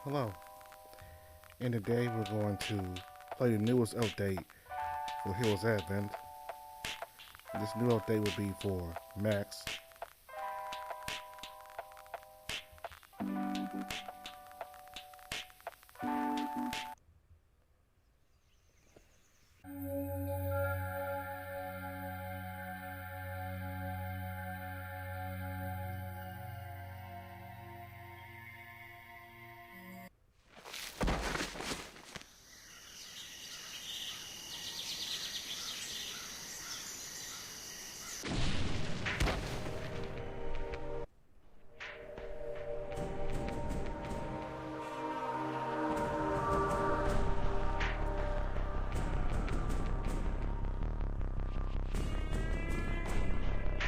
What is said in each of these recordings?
Hello. And today we're going to play the newest update for Heroes Advent. This new update will be for Max.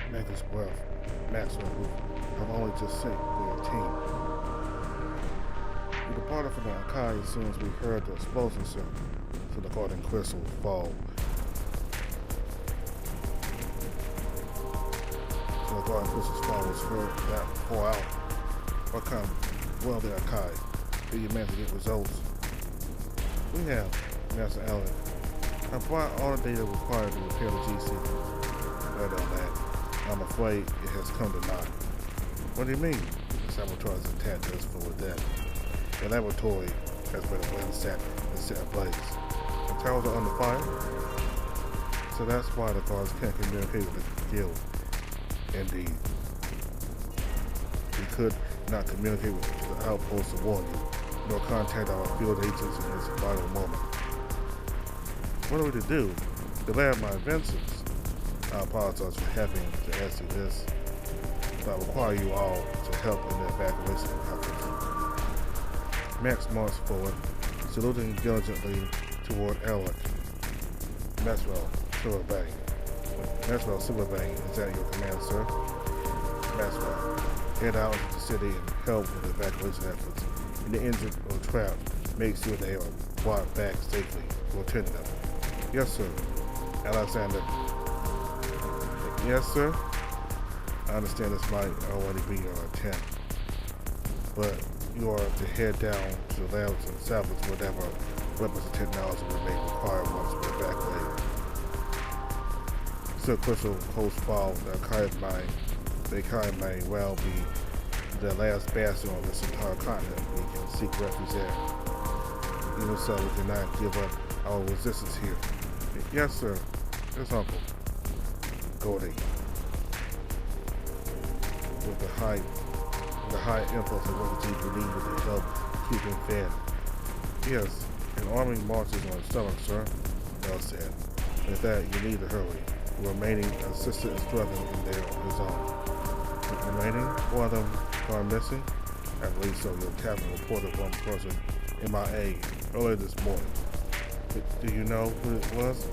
Magnus Wealth, Maxwell Group, have only just sent their team. We departed from the Akai as soon as we heard the explosion sound, so the golden crystal would fall. So the golden crystal's fall was heard that pour out. What kind of well the Akai? Do you manage to get results? We have, Master Allen. I brought all the data required to repair the GC. Better than that. I'm afraid it has come to naught. What do you mean? The saboteurs attacked us for that. The laboratory has been ransacked and set ablaze. The towers are under fire? So that's why the guards can't communicate with the guild. Indeed. We could not communicate with the outpost to warn you, nor contact our field agents in this vital moment. What are we to do? Delay my adventures. I apologize for having to ask you this, but I require you all to help in the evacuation efforts. Max marched forward, saluting diligently toward Elric. Maxwell, Silverbang. Maxwell, Silverbang, is that your command, sir? Maxwell, head out into the city and help with the evacuation efforts. If the injured or trapped, make sure they are brought back safely. Lieutenant. Yes, sir. Alexander. Yes, sir. I understand this might already be your intent, but you are to head down to the labs and salvage whatever weapons and technology we may require once we're evacuated. Silk Crystal Coast Fall, the Akai may well be the last bastion on this entire continent we can seek refuge at. Even so, we cannot give up our resistance here. Yes, sir. Yes, Uncle. Gordy. With the high impulse of what you believe would help keep him fed. Yes, an army marches on his stomach, sir, Bell said. With that, you need to hurry. The remaining assistant is struggling in there on his own. The remaining? One of them gone missing? I believe so. Your captain reported one person MIA earlier this morning. Do you know who it was?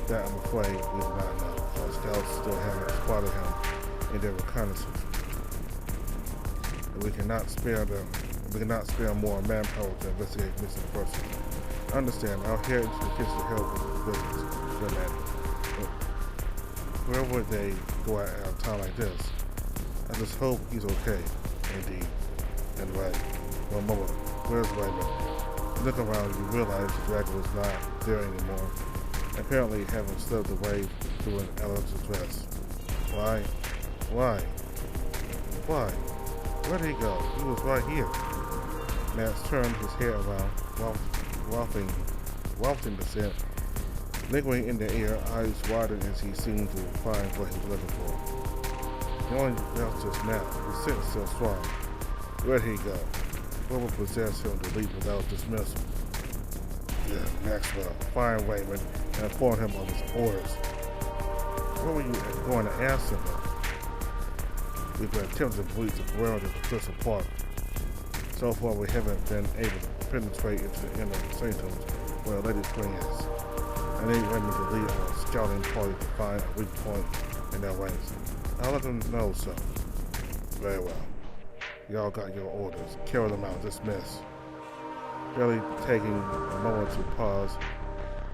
That I'm afraid we do not know. Our scouts still haven't spotted him in their reconnaissance. And we cannot spare more manpower to investigate missing persons. Understand, I'll head into the kitchen to help with the business, good man. Where would they go at a time like this? I just hope he's okay. Indeed. And right. One moment. Where's Raymond? Look around, you realize the dragon was not there anymore. Apparently having slipped away through an elemental dress. Why? Where'd he go? He was right here. Max turned his head around, wafting the scent. Lingering in the air, eyes widened as he seemed to find what he was looking for. He only left just now. The scent still strong. Where'd he go? What would possess him to leave without dismissal? Yeah, Maxwell, find Raymond and inform him of his orders. What were you going to ask him? We've been attempting to breach the perimeter of the Crystal Park. So far, we haven't been able to penetrate into the inner sanctums where Lady Spring is. I need Raymond to lead a scouting party to find a weak point in their ranks. I'll let them know so. Very well. Y'all got your orders. Carry them out. Dismiss. Barely taking a moment to pause,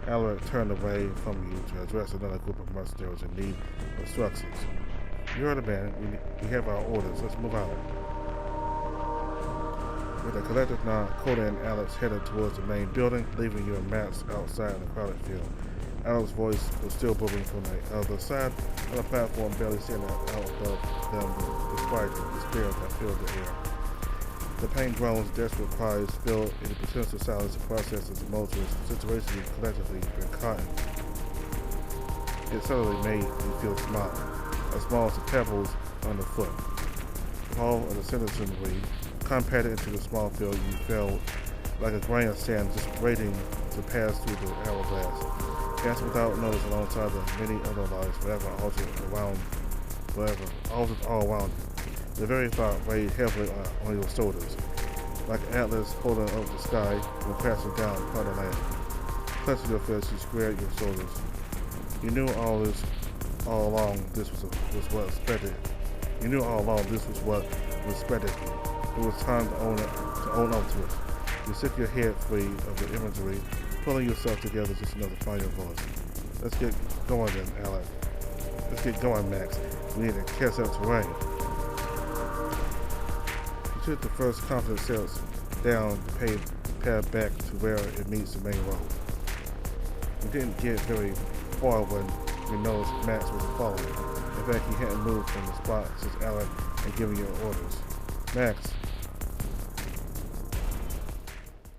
Alaric turned away from you to address another group of mercenaries in need of instructions. You're the man. We have our orders. Let's move out. With a collective nod, Coda and Alex headed towards the main building, leaving you and Max outside in the crowded field. Alex's voice was still booming from the other side of the platform, barely standing out above them despite the despair that filled the air. The pain groans, desperate cries filled in the potential silence to process the tumultuous situation you've collectively been caught in. It suddenly made you feel small, as small as the pebbles underfoot. All of the citizenry compacted into the small field, you felt like a grain of sand just waiting to pass through the hourglass. Dancing without notice alongside the many other lives forever altered all around you. The very thought weighed heavily on your shoulders, like an atlas holding up the sky and crashing down upon the land. Clutching your fist, you squared your shoulders. You knew all along this was what expected. You knew all along this was what was expected of you. It was time to own up to it. You shook your head free of the imagery, pulling yourself together just enough to find your voice. Let's get going then, Alex. Let's get going, Max. We need to catch up to rain. You took the first confident steps down the path back to where it meets the main road. You didn't get very far when you noticed Max wasn't following. In fact, he hadn't moved from the spot since Alex had given you orders. Max.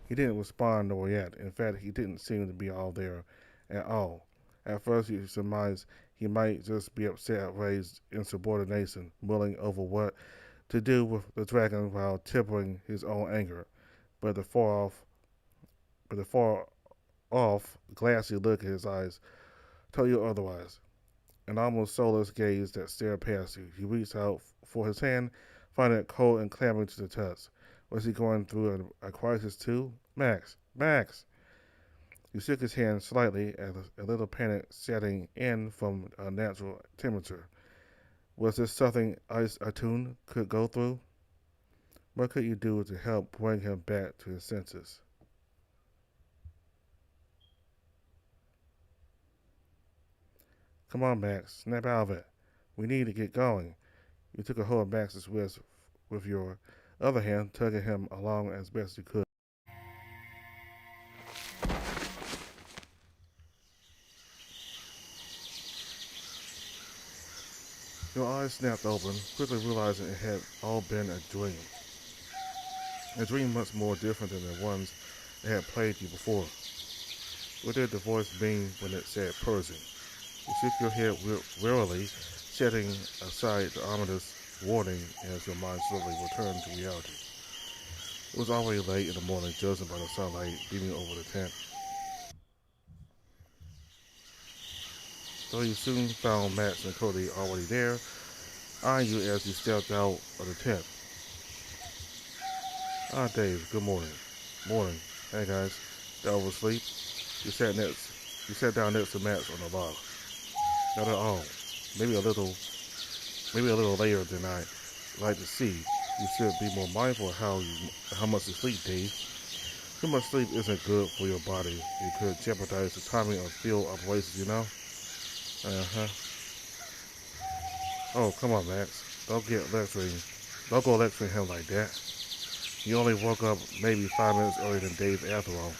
He didn't respond nor react. In fact, he didn't seem to be all there at all. At first, you surmised he might just be upset at Ray's insubordination, mulling over what to do with the dragon while tempering his own anger. But the far off, glassy look in his eyes told you otherwise. An almost soulless gaze that stared past you. He reached out for his hand, finding it cold and clamoring to the touch. Was he going through a crisis too? Max! Max! You shook his hand slightly as a little panic setting in from a natural temperature. Was this something ice attuned could go through? What could you do to help bring him back to his senses? Come on, Max. Snap out of it. We need to get going. You took a hold of Max's wrist with your other hand, tugging him along as best you could. Your eyes snapped open, quickly realizing it had all been a dream. A dream much more different than the ones that had plagued you before. What did the voice mean when it said Persian? You shook your head wearily, setting aside the ominous warning as your mind slowly returned to reality. It was already late in the morning, judging by the sunlight beaming over the tent. Though you soon found Max and Cody already there, eyeing you as you stepped out of the tent. Ah, Dave, good morning. Morning. Hey guys, y'all oversleep? You sat down next to Max on the log. Not at all. Maybe a little later than I'd like to see. You should be more mindful of how much you sleep, Dave. Too much sleep isn't good for your body. It could jeopardize the timing of field operations, you know? Uh-huh. Oh, come on, Max. Don't go lecturing him like that. You only woke up maybe 5 minutes earlier than Dave after all.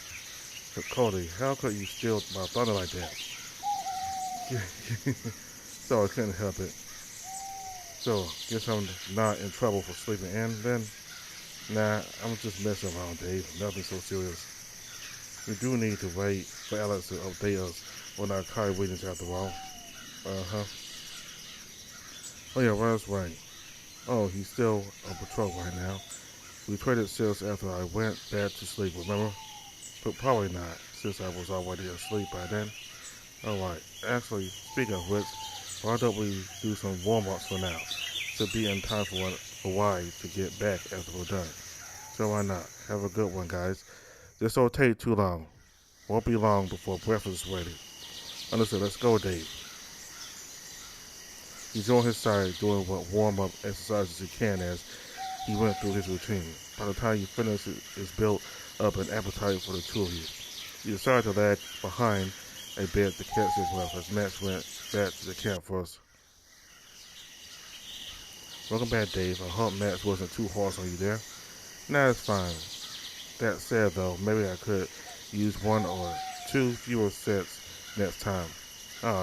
But Cody, how could you steal my thunder like that? So I couldn't help it. So, guess I'm not in trouble for sleeping in then? Nah, I'm just messing around, Dave. Nothing so serious. We do need to wait for Alex to update us on our car readings after all. Uh-huh. Oh yeah, where's Ray? Oh, he's still on patrol right now. We traded shifts after I went back to sleep, remember? But probably not, since I was already asleep by then. Alright, actually, speaking of which, why don't we do some warm-ups for now? To be in time for Y to get back after we're done. So why not? Have a good one, guys. This don't take too long. Won't be long before breakfast is ready. Understood, let's go, Dave. He joined his side doing what warm-up exercises he can as he went through his routine. By the time you finished, it's built up an appetite for the two of you. You decided to lag behind a bit to catch his breath as Max went back to the camp first. Welcome back, Dave. I hope Max wasn't too harsh on you there. Nah, it's fine. That said, though, maybe I could use one or two fewer sets next time.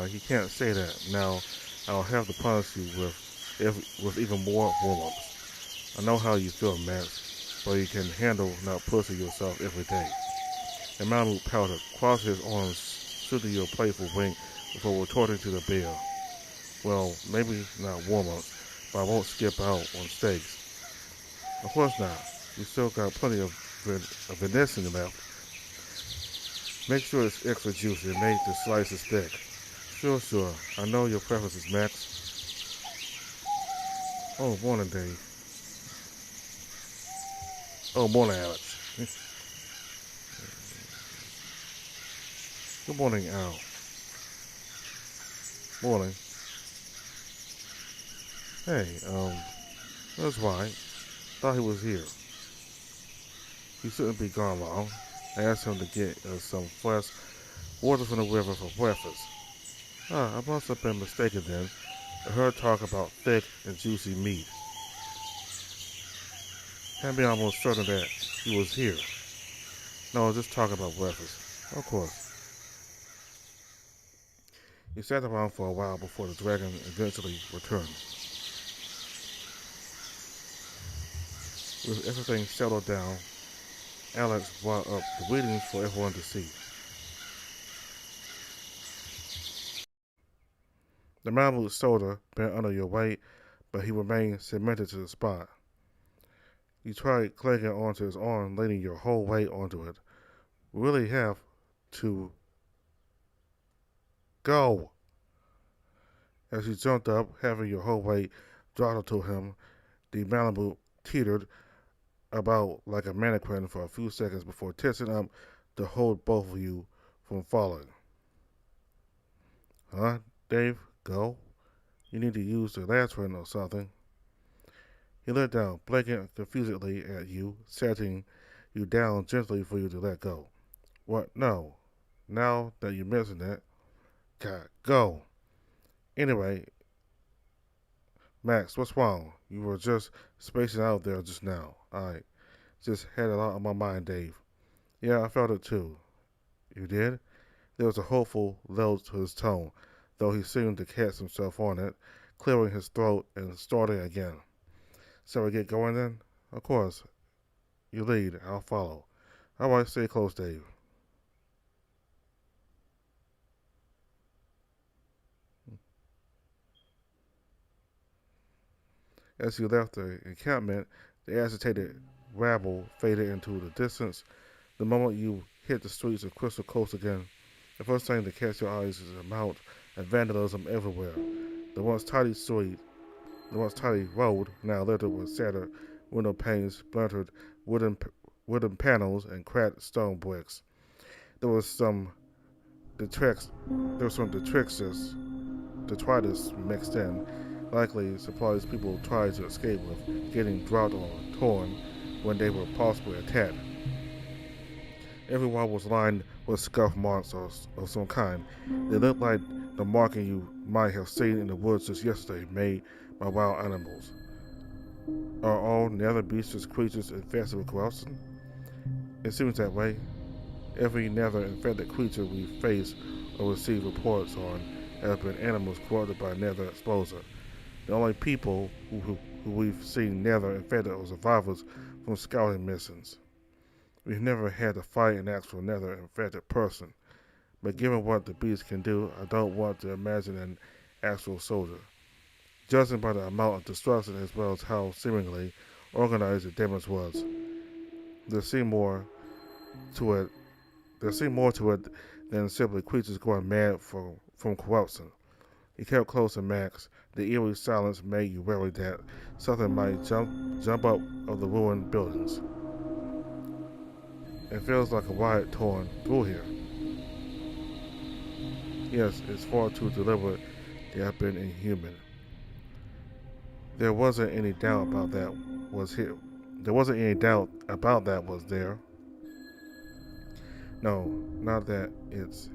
You can't say that. Now, I'll have to punish you with even more warm-ups. I know how you feel, Max, but you can handle not pushing yourself every day. And Malamute pouted, crossed his arms, shooting you a playful wink before retorting to the bear. Well, maybe not warm-ups, but I won't skip out on steaks. Of course not. You still got plenty of venison left. Make sure it's extra juicy and make the slices thick. Sure, sure. I know your preferences, Max. Oh, morning, Dave. Oh, morning, Alex. Good morning, Al. Morning. Hey, that's right. Thought he was here. He shouldn't be gone long. I asked him to get us some fresh water from the river for breakfast. I must have been mistaken then. I heard talk about thick and juicy meat. Had me almost certain that he was here. No, I was just talking about breakfast. Of course. He sat around for a while before the dragon eventually returned. With everything settled down, Alex brought up the readings for everyone to see. The Malamute shoulder bent under your weight, but he remained cemented to the spot. You tried clinging onto his arm, leaning your whole weight onto it. Really have to go. As you jumped up, having your whole weight dropped to him, the Malamute teetered about like a mannequin for a few seconds before tensing up to hold both of you from falling. Huh, Dave? Go? You need to use the lantern or something. He let down, blinking confusedly at you, setting you down gently for you to let go. What? No. Now that you mention it, God, go. Anyway, Max, what's wrong? You were just spacing out there just now. I just had a lot on my mind, Dave. Yeah, I felt it too. You did? There was a hopeful lilt to his tone, though he seemed to catch himself on it, clearing his throat and starting again. Shall we get going then? Of course. You lead, I'll follow. All right, stay close, Dave. As you left the encampment, the agitated rabble faded into the distance. The moment you hit the streets of Crystal Coast again, the first thing to catch your eyes is the amount of vandalism everywhere. The once tidy street, the once tidy road, now littered with shattered window panes, splintered wooden panels, and cracked stone bricks. There was some detritus, detritus mixed in, likely supplies people tried to escape with, getting dropped or torn when they were possibly attacked. Every wall was lined with scuff marks of some kind. They looked like the marking you might have seen in the woods just yesterday, made by wild animals. Are all nether beasts creatures infested with corruption? It seems that way. Every nether infected creature we face or receive reports on has been animals corrupted by nether exposure. The only people who we've seen nether infected are survivors from scouting missions. We've never had to fight an actual nether infected person, but given what the beast can do, I don't want to imagine an actual soldier. Judging by the amount of destruction as well as how seemingly organized the damage was, there seemed more to it. There seemed more to it than simply creatures going mad from corruption. He kept close to Max. The eerie silence made you worry that something might jump up of the ruined buildings. It feels like a riot torn through here. Yes, it's far too deliberate. They have been inhuman. There wasn't any doubt about that was here. There wasn't any doubt about that was there. No, not that it's.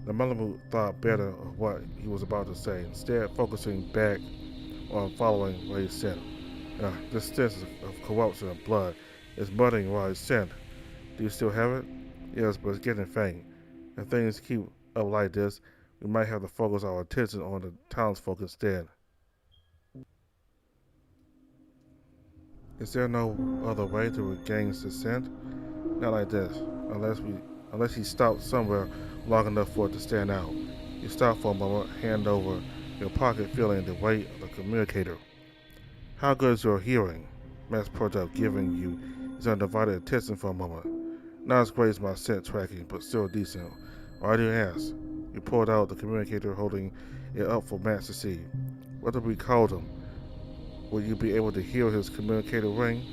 The Malamute thought better of what he was about to say, instead focusing back on following what he said. This stench of corruption and blood is muddying while it's sent. Do you still have it? Yes, but it's getting faint. If things keep up like this, we might have to focus our attention on the townsfolk instead. Is there no other way to regain the scent? Not like this, unless we, unless he stopped somewhere long enough for it to stand out. You stop for a moment, hand over your pocket, feeling the weight of the communicator. How good is your hearing? Max pointed out, giving you his undivided attention for a moment. Not as great as my scent tracking, but still decent. Why do you ask? You pulled out the communicator, holding it up for Max to see. What if we called him? Will you be able to hear his communicator ring?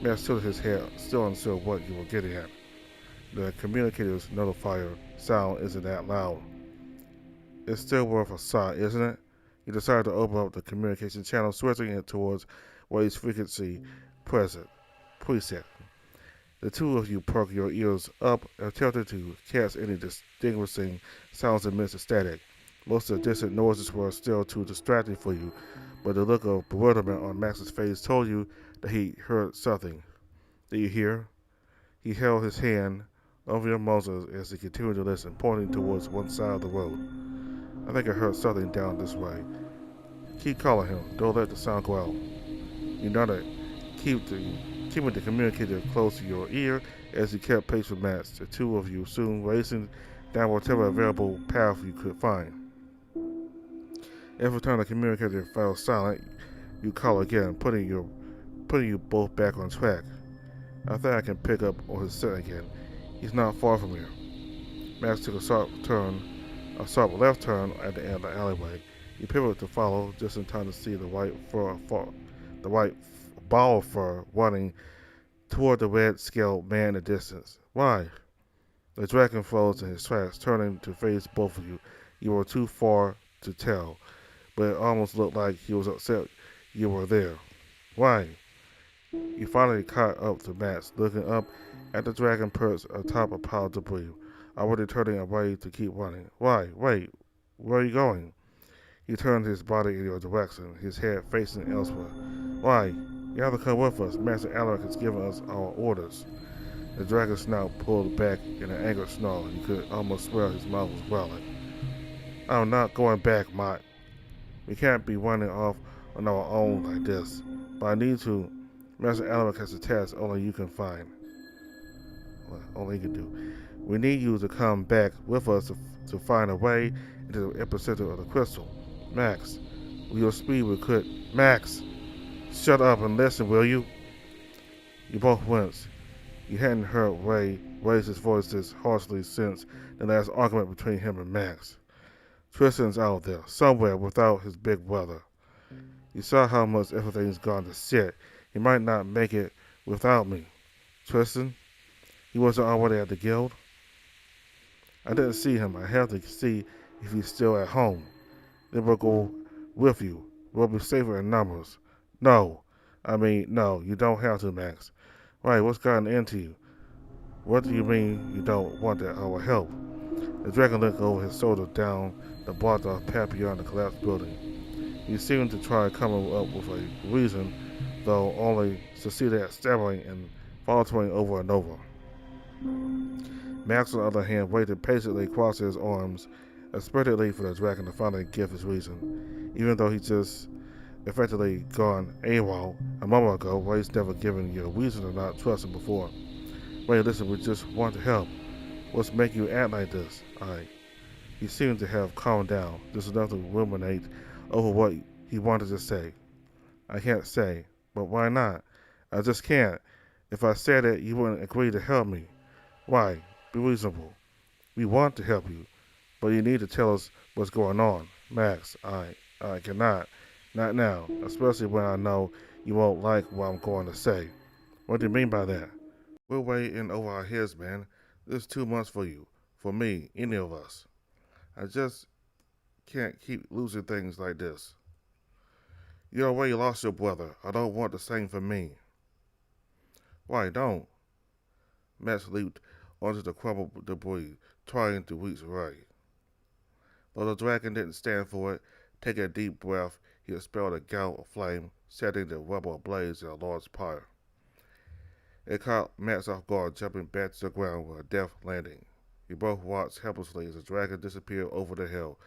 Max tilted his head, still unsure what you were getting at. The communicator's notifier sound isn't that loud. It's still worth a shot, isn't it? You decided to open up the communication channel, switching it towards Wade's frequency present preset. The two of you perk your ears up, attempting to catch any distinguishing sounds amidst the static. Most of the distant noises were still too distracting for you, but the look of bewilderment on Max's face told you that he heard something. Did you hear? He held his hand over your muzzle as he continued to listen, pointing towards one side of the road. I think I heard something down this way. Keep calling him. Don't let the sound go out. You nodded, keeping the communicator close to your ear as you kept pace with Max. The two of you soon racing down whatever available path you could find. Every time the communicator fell silent, you call again, putting you both back on track. I think I can pick up on his scent again. He's not far from here. Max took a sharp left turn at the end of the alleyway. You pivoted to follow, just in time to see the the white ball of fur running toward the red-scaled man in the distance. Why? The dragon froze in his tracks, turning to face both of you. You were too far to tell, but it almost looked like he was upset you were there. Why? You finally caught up to Max, looking up at the dragon perched atop a pile of debris, already turning away to keep running. Why? Wait, where are you going? He turned his body in your direction, his head facing elsewhere. Why? You have to come with us. Master Alaric has given us our orders. The dragon's snout pulled back in an angry snarl. You could almost swear his mouth was growling. I'm not going back, Mott. We can't be running off on our own like this. But I need to. Master Alaric has a task only you can find. Well, only you can do. We need you to come back with us to find a way into the epicenter of the crystal. Max, with your speed we could. Max, shut up and listen, will you? You both winced. You hadn't heard Ray raise his voice this harshly since the last argument between him and Max. Tristan's out there, somewhere without his big brother. You saw how much everything's gone to shit. He might not make it without me. Tristan? He wasn't already at the guild? I didn't see him. I have to see if he's still at home. Then we'll go with you. We'll be safer in numbers. No. No, you don't have to, Max. Right, what's gotten into you? What do you mean you don't want our help? The dragon looked over his shoulder down the blocked off path beyond the collapsed building. He seemed to try coming up with a reason, though only succeeded at stammering and faltering over and over. Max, on the other hand, waited patiently across his arms, expectantly for the dragon to finally give his reason. Even though he just effectively gone AWOL a moment ago, Ray's never given you a reason to not trust him before. Ray, listen, we just want to help. What's making you act like this? He seemed to have calmed down, just enough to ruminate over what he wanted to say. I can't say, but why not? I just can't. If I said it, you wouldn't agree to help me. Why? Be reasonable. We want to help you, but you need to tell us what's going on. Max, I cannot. Not now, especially when I know you won't like what I'm going to say. What do you mean by that? We're way in over our heads, man. This is too much for you, for me, any of us. I just can't keep losing things like this. You already lost your brother. I don't want the same for me. Why don't? Max leaped onto the crumbled debris, trying to reach Ray. Though the dragon didn't stand for it, Taking a deep breath, he expelled a gout of flame, setting the rubble ablaze in a large pyre. It caught Max off guard, jumping back to the ground with a deft landing. You both watched helplessly as the dragon disappeared over the hill,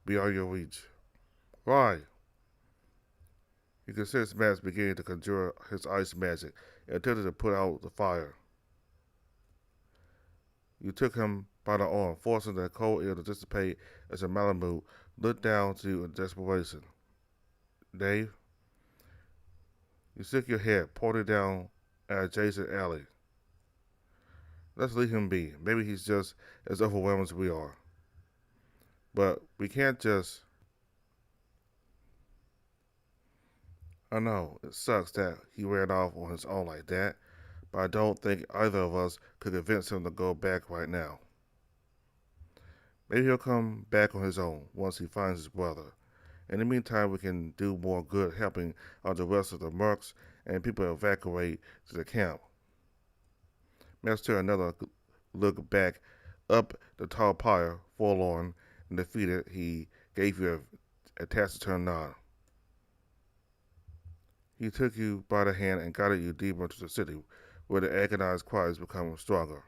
beyond your reach. Why? You could sense Max beginning to conjure his ice magic and attempted to put out the fire. You took him by the arm, forcing the cold air to dissipate as the Malamute looked down to you in desperation. Dave, you shook your head, pointing down an adjacent alley. Let's leave him be. Maybe he's just as overwhelmed as we are. But we can't just. I know, it sucks that he ran off on his own like that, but I don't think either of us could convince him to go back right now. Maybe he'll come back on his own once he finds his brother. In the meantime, we can do more good helping out the rest of the mercs and people evacuate to the camp. Max took another look back up the tall pyre, forlorn and defeated. He gave you a taciturn nod. He took you by the hand and guided you deeper into the city, where the agonized cries became stronger.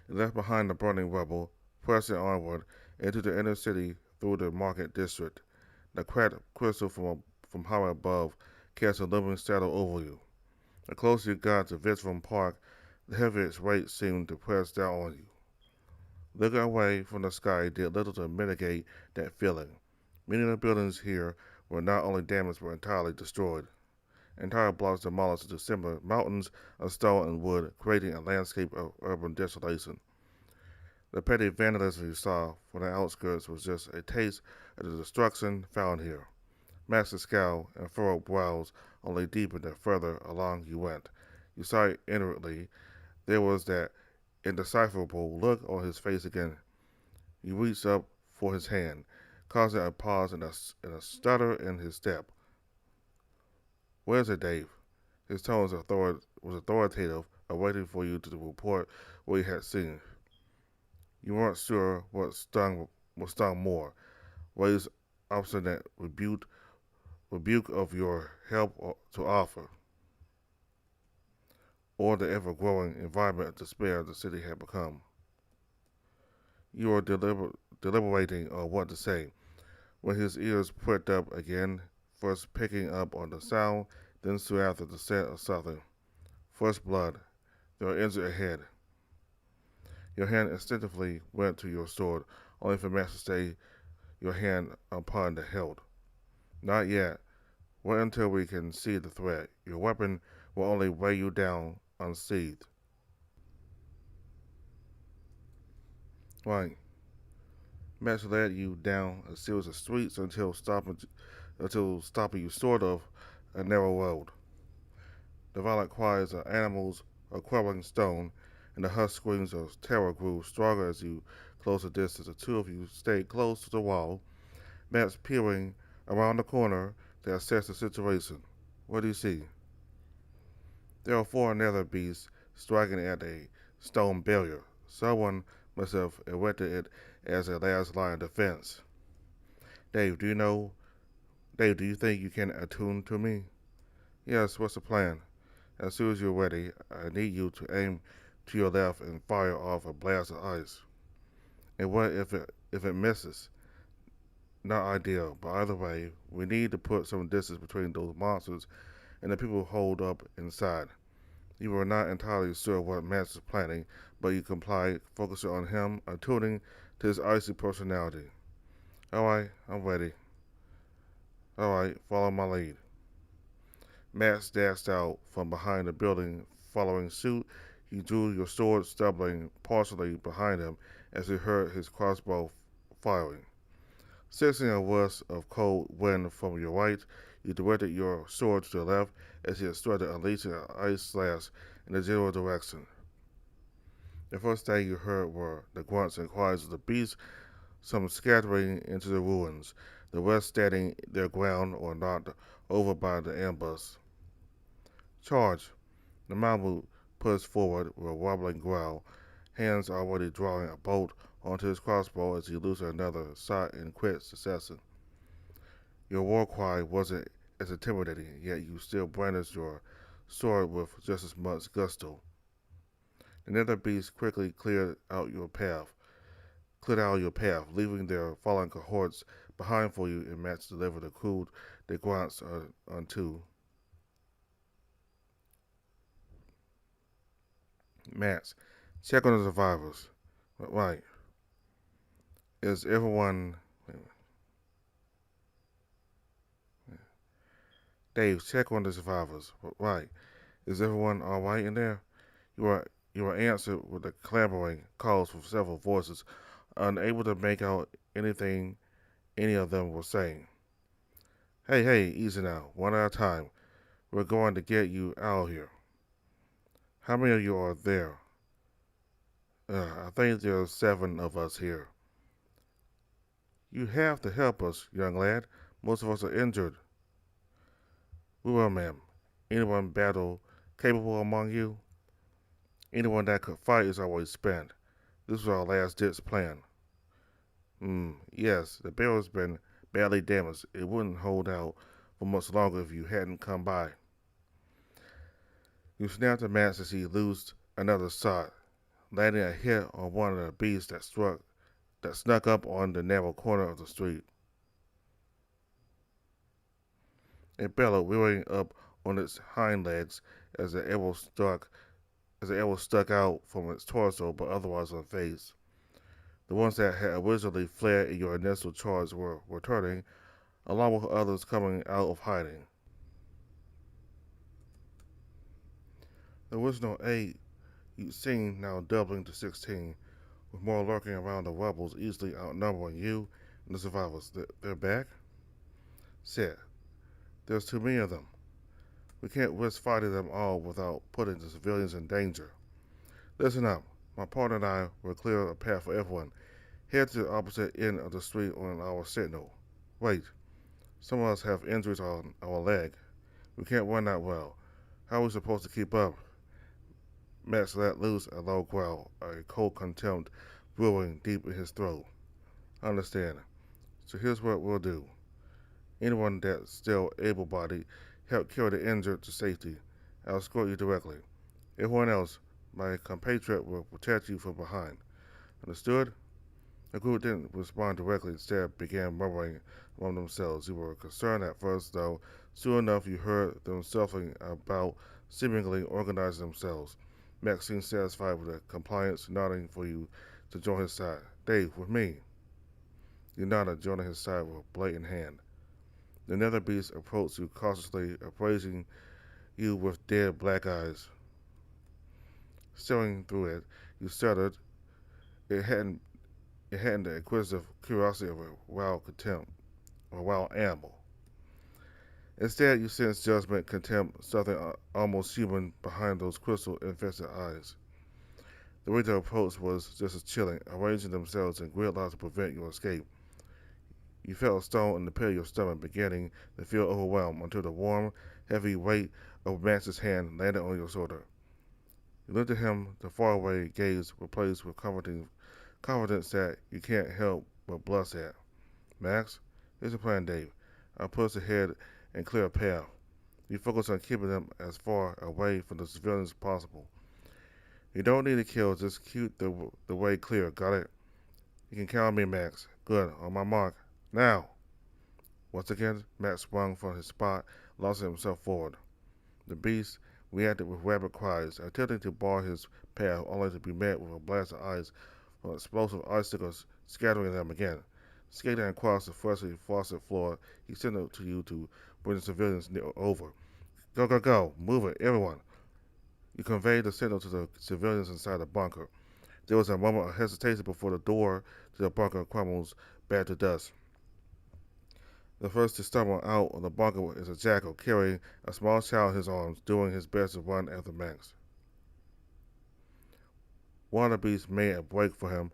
He left behind the burning rubble, pressing onward into the inner city through the market district. The cracked crystal from high above cast a lumbering shadow over you. The closer you got to Visram Park, the heavier its weight seemed to press down on you. Looking away from the sky did little to mitigate that feeling. Many of the buildings here were not only damaged but entirely destroyed. Entire blocks demolished into similar mountains of stone and wood, creating a landscape of urban desolation. The petty vandalism you saw from the outskirts was just a taste of the destruction found here. Max's scowl and furrowed brows only deepened the further along you went. You saw it inwardly. There was that indecipherable look on his face again. You reached up for his hand, causing a pause and a stutter in his step. Where's it, Dave? His tone was authoritative, awaiting for you to report what he had seen. You weren't sure what stung more, Ray's obstinate rebuke of your help to offer, or the ever-growing environment of despair the city had become. You were deliberating on what to say, when his ears pricked up again, first picking up on the sound, then soon after the scent of something. Fresh blood. They were injured ahead. Your hand instinctively went to your sword, only for Max to stay your hand upon the hilt. Not yet. Wait until we can see the threat. Your weapon will only weigh you down unsheathed. Right. Max led you down a series of streets until stopping you sort of a narrow road. The violent cries of animals or crumbling stone and the hushed screams of terror grew stronger as you closed the distance. The two of you stayed close to the wall, Max peering around the corner to assess the situation. What do you see? There are four nether beasts striking at a stone barrier. Someone must have erected it as a last line of defense. Dave, do you think you can attune to me? Yes, what's the plan? As soon as you're ready, I need you to aim to your left and fire off a blast of ice. And what if it misses? Not ideal, but either way, we need to put some distance between those monsters and the people holed up inside. You were not entirely sure what Max was planning, but you complied, focusing on him, attuning to his icy personality. Alright, I'm ready. Alright, follow my lead. Max dashed out from behind the building, following suit. You drew your sword, stumbling partially behind him as you heard his crossbow firing. Sensing a gust of cold wind from your right, you directed your sword to the left as he started unleashing an ice slash in the general direction. The first thing you heard were the grunts and cries of the beasts, some scattering into the ruins, the rest standing their ground or knocked over by the ambush. Charge! The Mammut pushed forward with a wobbling growl, hands already drawing a bolt onto his crossbow as he loosed another shot and quit successing. Your war cry wasn't as intimidating, yet you still brandished your sword with just as much gusto. Another beast quickly cleared out your path, leaving their fallen cohorts behind for you, and Max delivered a crude de grunts unto. Max, check on the survivors. Right. Is everyone. Dave, check on the survivors. Right. Is everyone alright in there? You are answered with the clamoring calls from several voices, unable to make out anything any of them were saying. Hey, hey, easy now, one at a time. We're going to get you out of here. How many of you are there? I think there are 7 of us here. You have to help us, young lad. Most of us are injured. We will, ma'am. Anyone battle capable among you? Anyone that could fight is always spent. This was our last ditch plan. Yes, the barrel's been badly damaged. It wouldn't hold out for much longer if you hadn't come by. You snapped the match as he loosed another shot, landing a hit on one of the beasts that snuck up on the narrow corner of the street. It bellowed, rearing up on its hind legs as the arrow stuck out from its torso, but otherwise unfazed. The ones that had originally fled in your initial charge were returning, along with others coming out of hiding. The original 8 you'd seen now doubling to 16, with more lurking around the rubbles, easily outnumbering you and the survivors. They're back? Said, there's too many of them. We can't risk fighting them all without putting the civilians in danger. Listen up. My partner and I will clear a path for everyone. Head to the opposite end of the street on our signal. Wait. Some of us have injuries on our leg. We can't run that well. How are we supposed to keep up? Max let loose a low growl, a cold contempt brewing deep in his throat. I understand. So here's what we'll do. Anyone that's still able-bodied, help carry the injured to safety. I'll escort you directly. Everyone else, my compatriot will protect you from behind. Understood? The group didn't respond directly, instead began murmuring among themselves. You were concerned at first, though soon enough you heard them shuffling about, seemingly organizing themselves. Max seemed satisfied with the compliance, nodding for you to join his side. Dave, with me. You nodded, joining his side with a blade in hand. The nether beast approached you cautiously, appraising you with dead black eyes. Staring through it, you stuttered. It hadn't the inquisitive curiosity of a wild contempt or wild animal. Instead, you sensed judgment, contempt, something almost human behind those crystal-infested eyes. The way they approached was just as chilling, arranging themselves in gridlock to prevent your escape. You felt a stone in the pit of your stomach, beginning to feel overwhelmed until the warm, heavy weight of Max's hand landed on your shoulder. You looked at him, the faraway gaze replaced with confidence that you can't help but blush at. Max, here's the plan, Dave. I'll push ahead and clear a path. You focus on keeping them as far away from the civilians as possible. You don't need to kill, just keep the way clear, got it? You can count on me, Max. Good, on my mark. Now! Once again, Max sprung from his spot, launching himself forward. The beast reacted with rapid cries, attempting to bar his path, only to be met with a blast of ice from explosive icicles scattering them again. Skating across the freshly frosted floor, he signaled to you to bring the civilians over. Go, go, go! Move it, everyone! You conveyed the signal to the civilians inside the bunker. There was a moment of hesitation before the door to the bunker crumbles back to dust. The first to stumble out of the bunker is a jackal carrying a small child in his arms, doing his best to run after Max. One of the beasts made a break for him,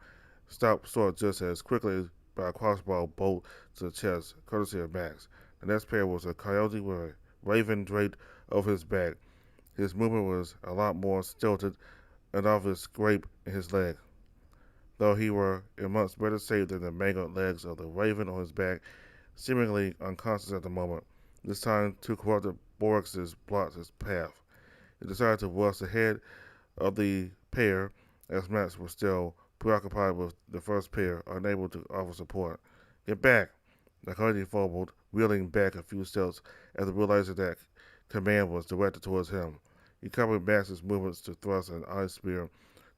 stopped short just as quickly by a crossbow bolt to the chest, courtesy of Max. The next pair was a coyote with a raven draped over his back. His movement was a lot more stilted, an obvious scrape in his leg. though he were in much better shape than the mangled legs of the raven on his back, seemingly unconscious at the moment. This time, two corrupted Boraxes blocked his path. He decided to rush ahead of the pair, as Max was still preoccupied with the first pair, unable to offer support. Get back! The Coyote fumbled, reeling back a few steps as he realized that command was directed towards him. He covered Max's movements to thrust an ice spear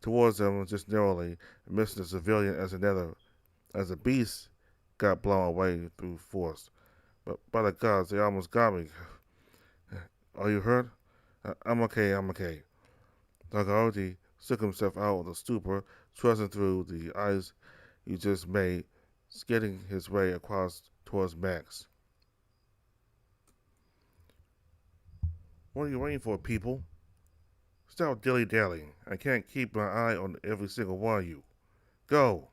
towards them just narrowly, missing the civilian as the beast got blown away through force. But by the gods, they almost got me. Are you hurt? I'm okay, I'm okay. Coyote shook himself out of the stupor, thrusting through the ice he just made, skidding his way across towards Max. What are you waiting for, people? Stop dilly-dallying. I can't keep my eye on every single one of you. Go!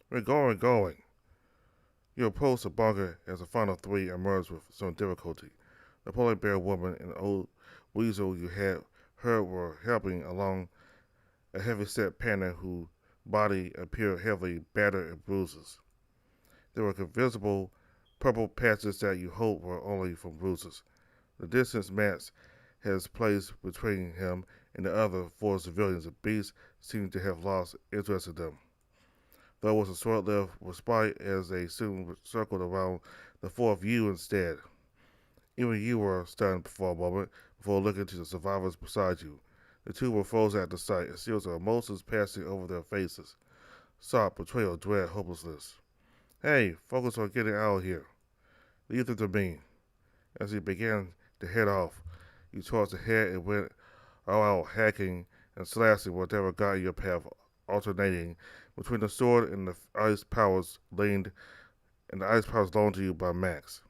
We're going. You approached the bunker as the final three emerged with some difficulty. The polar bear woman and the old weasel you had heard were helping along a heavy-set panther whose body appeared heavily battered and bruises. There were visible purple patches that you hoped were only from bruises. The distance Max has placed between him and the other four civilians, the beast seemed to have lost interest in them. Though it was a short-lived respite as they soon circled around the four of you instead. Even you were stunned for a moment before looking to the survivors beside you. The two were frozen at the sight, a series of emotions passing over their faces. Shock, betrayal, dread, hopelessness. Hey, focus on getting out of here. Leave them to me. As he began to head off, you charged ahead and went all out, hacking and slashing whatever got in your path, alternating between the sword and the ice powers loaned to you by Max.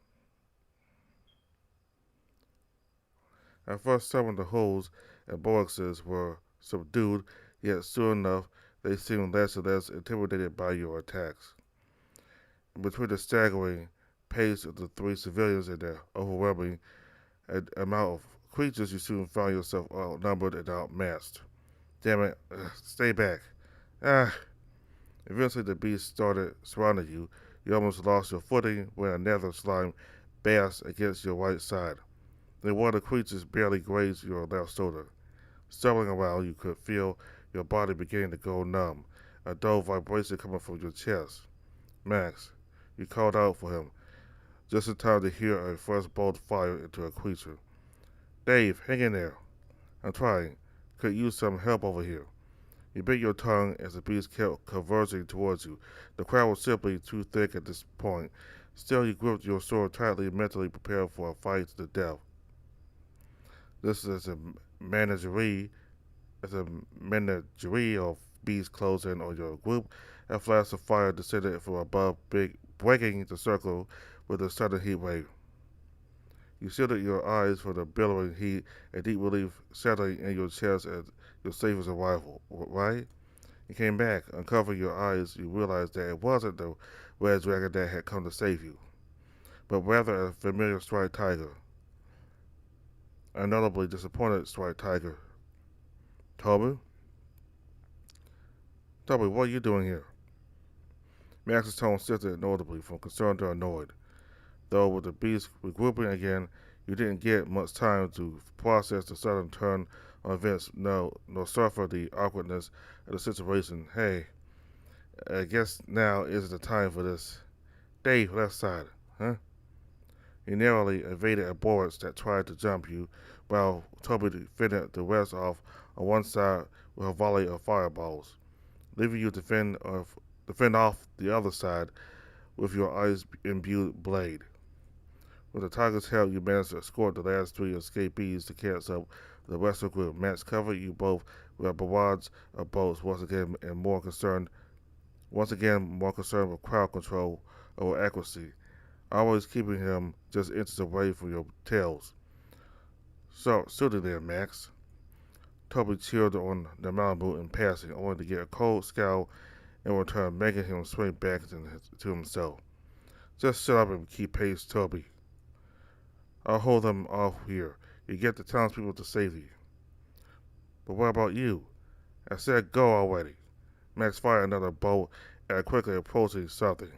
At first, some of the holes and boxes were subdued, yet soon enough they seemed less and less intimidated by your attacks. And between the staggering pace of the three civilians and the overwhelming amount of creatures, you soon found yourself outnumbered and outmatched. Damn it, stay back. Ah! Eventually the beast started surrounding you. You almost lost your footing when another slime bashed against your right side. Then one of the creatures barely grazed your left shoulder. Stumbling around, you could feel your body beginning to go numb, a dull vibration coming from your chest. Max, you called out for him, just in time to hear a first bolt fire into a creature. Dave, hang in there. I'm trying. Could use some help over here. You bit your tongue as the beast kept converging towards you. The crowd was simply too thick at this point. Still, you gripped your sword tightly, mentally prepared for a fight to the death. This is a menagerie, of beasts closing on your group. A flash of fire descended from above, breaking the circle with a sudden heat wave. You shielded your eyes from the billowing heat, a deep relief settling in your chest at your safest arrival, right? You came back, uncovering your eyes, you realized that it wasn't the red dragon that had come to save you, but rather a familiar striped tiger. A notably disappointed striped tiger. Toby? Toby, what are you doing here? Max's tone shifted notably from concerned to annoyed. Though with the beast regrouping again, you didn't get much time to process the sudden turn on events, nor suffer the awkwardness of the situation. Hey, I guess now isn't the time for this. Dave, left side, huh? You narrowly evaded a Boris that tried to jump you, while Toby fended the rest off on one side with a volley of fireballs, leaving you to fend off the other side with your ice-imbued blade. With the tiger's help, you managed to escort the last three escapees to catch up with the rest of the group. Max covered you both with a barrage of bolts, once again more concerned with crowd control over accuracy, always keeping him just inches away from your tails. So, suited there, Max. Toby cheered on the Malibu in passing, only to get a cold scowl in return, making him swing back to himself. Just shut up and keep pace, Toby. I'll hold them off here. You get the townspeople to safety. But what about you? I said go already. Max fired another bolt at quickly approaching something.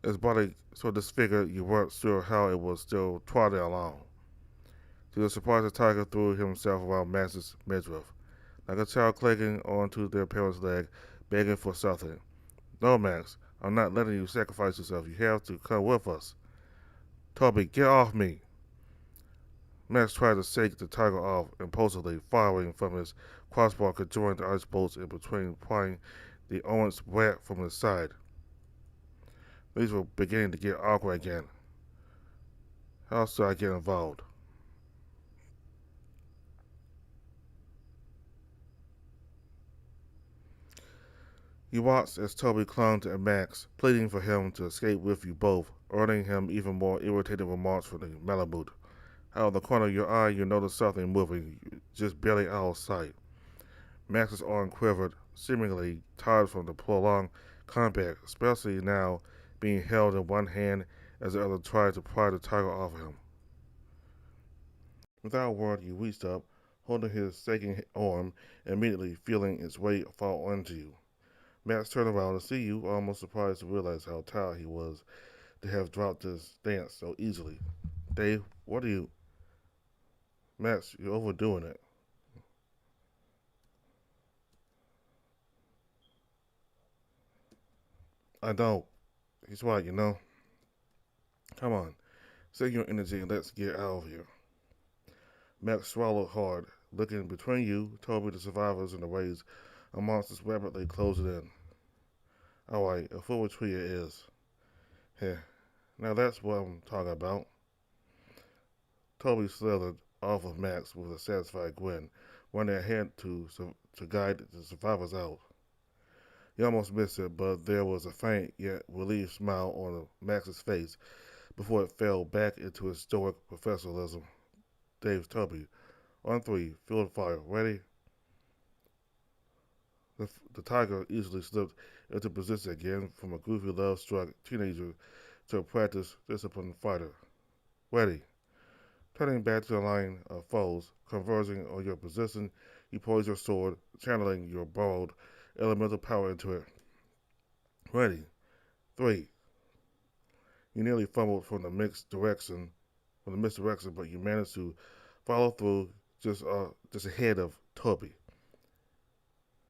Its body so disfigured you weren't sure how it was still trotting along. To your surprise, the tiger threw himself around Max's midriff, like a child clinging onto their parent's leg, begging for something. No, Max, I'm not letting you sacrifice yourself. You have to come with us. Toby, get off me! Max tried to shake the tiger off impulsively, firing from his crossbow, conjuring the ice bolts in between, prying the orange rat from his side. These were beginning to get awkward again. How else do I get involved? He watched as Toby clung to Max, pleading for him to escape with you both, earning him even more irritating remarks from the Malamute. Out of the corner of your eye, you notice something moving, just barely out of sight. Max's arm quivered, seemingly tired from the prolonged combat, especially now being held in one hand as the other tried to pry the tiger off of him. Without a word, you reached up, holding his shaking arm, immediately feeling its weight fall onto you. Max turned around to see you, almost surprised to realize how tired he was to have dropped this dance so easily. Dave, what are you? Max, you're overdoing it. I don't. He's right, you know. Come on, save your energy and let's get out of here. Max swallowed hard, looking between you, Toby, the survivors, and the waves of monsters rapidly closing in. Alright, a full retreat it is. Heh, now that's what I'm talking about. Toby slithered off of Max with a satisfied grin, running ahead to guide the survivors out. He almost missed it, but there was a faint yet relieved smile on Max's face before it fell back into his stoic professionalism. Dave's Toby. On three, field fire. Ready? The tiger easily slipped into position again, from a goofy love-struck teenager to a practiced, disciplined fighter. Ready? Turning back to the line of foes, converging on your position, you poise your sword, channeling your borrowed elemental power into it. Ready? Three. You nearly fumbled from the misdirection, but you managed to follow through just ahead of Toby.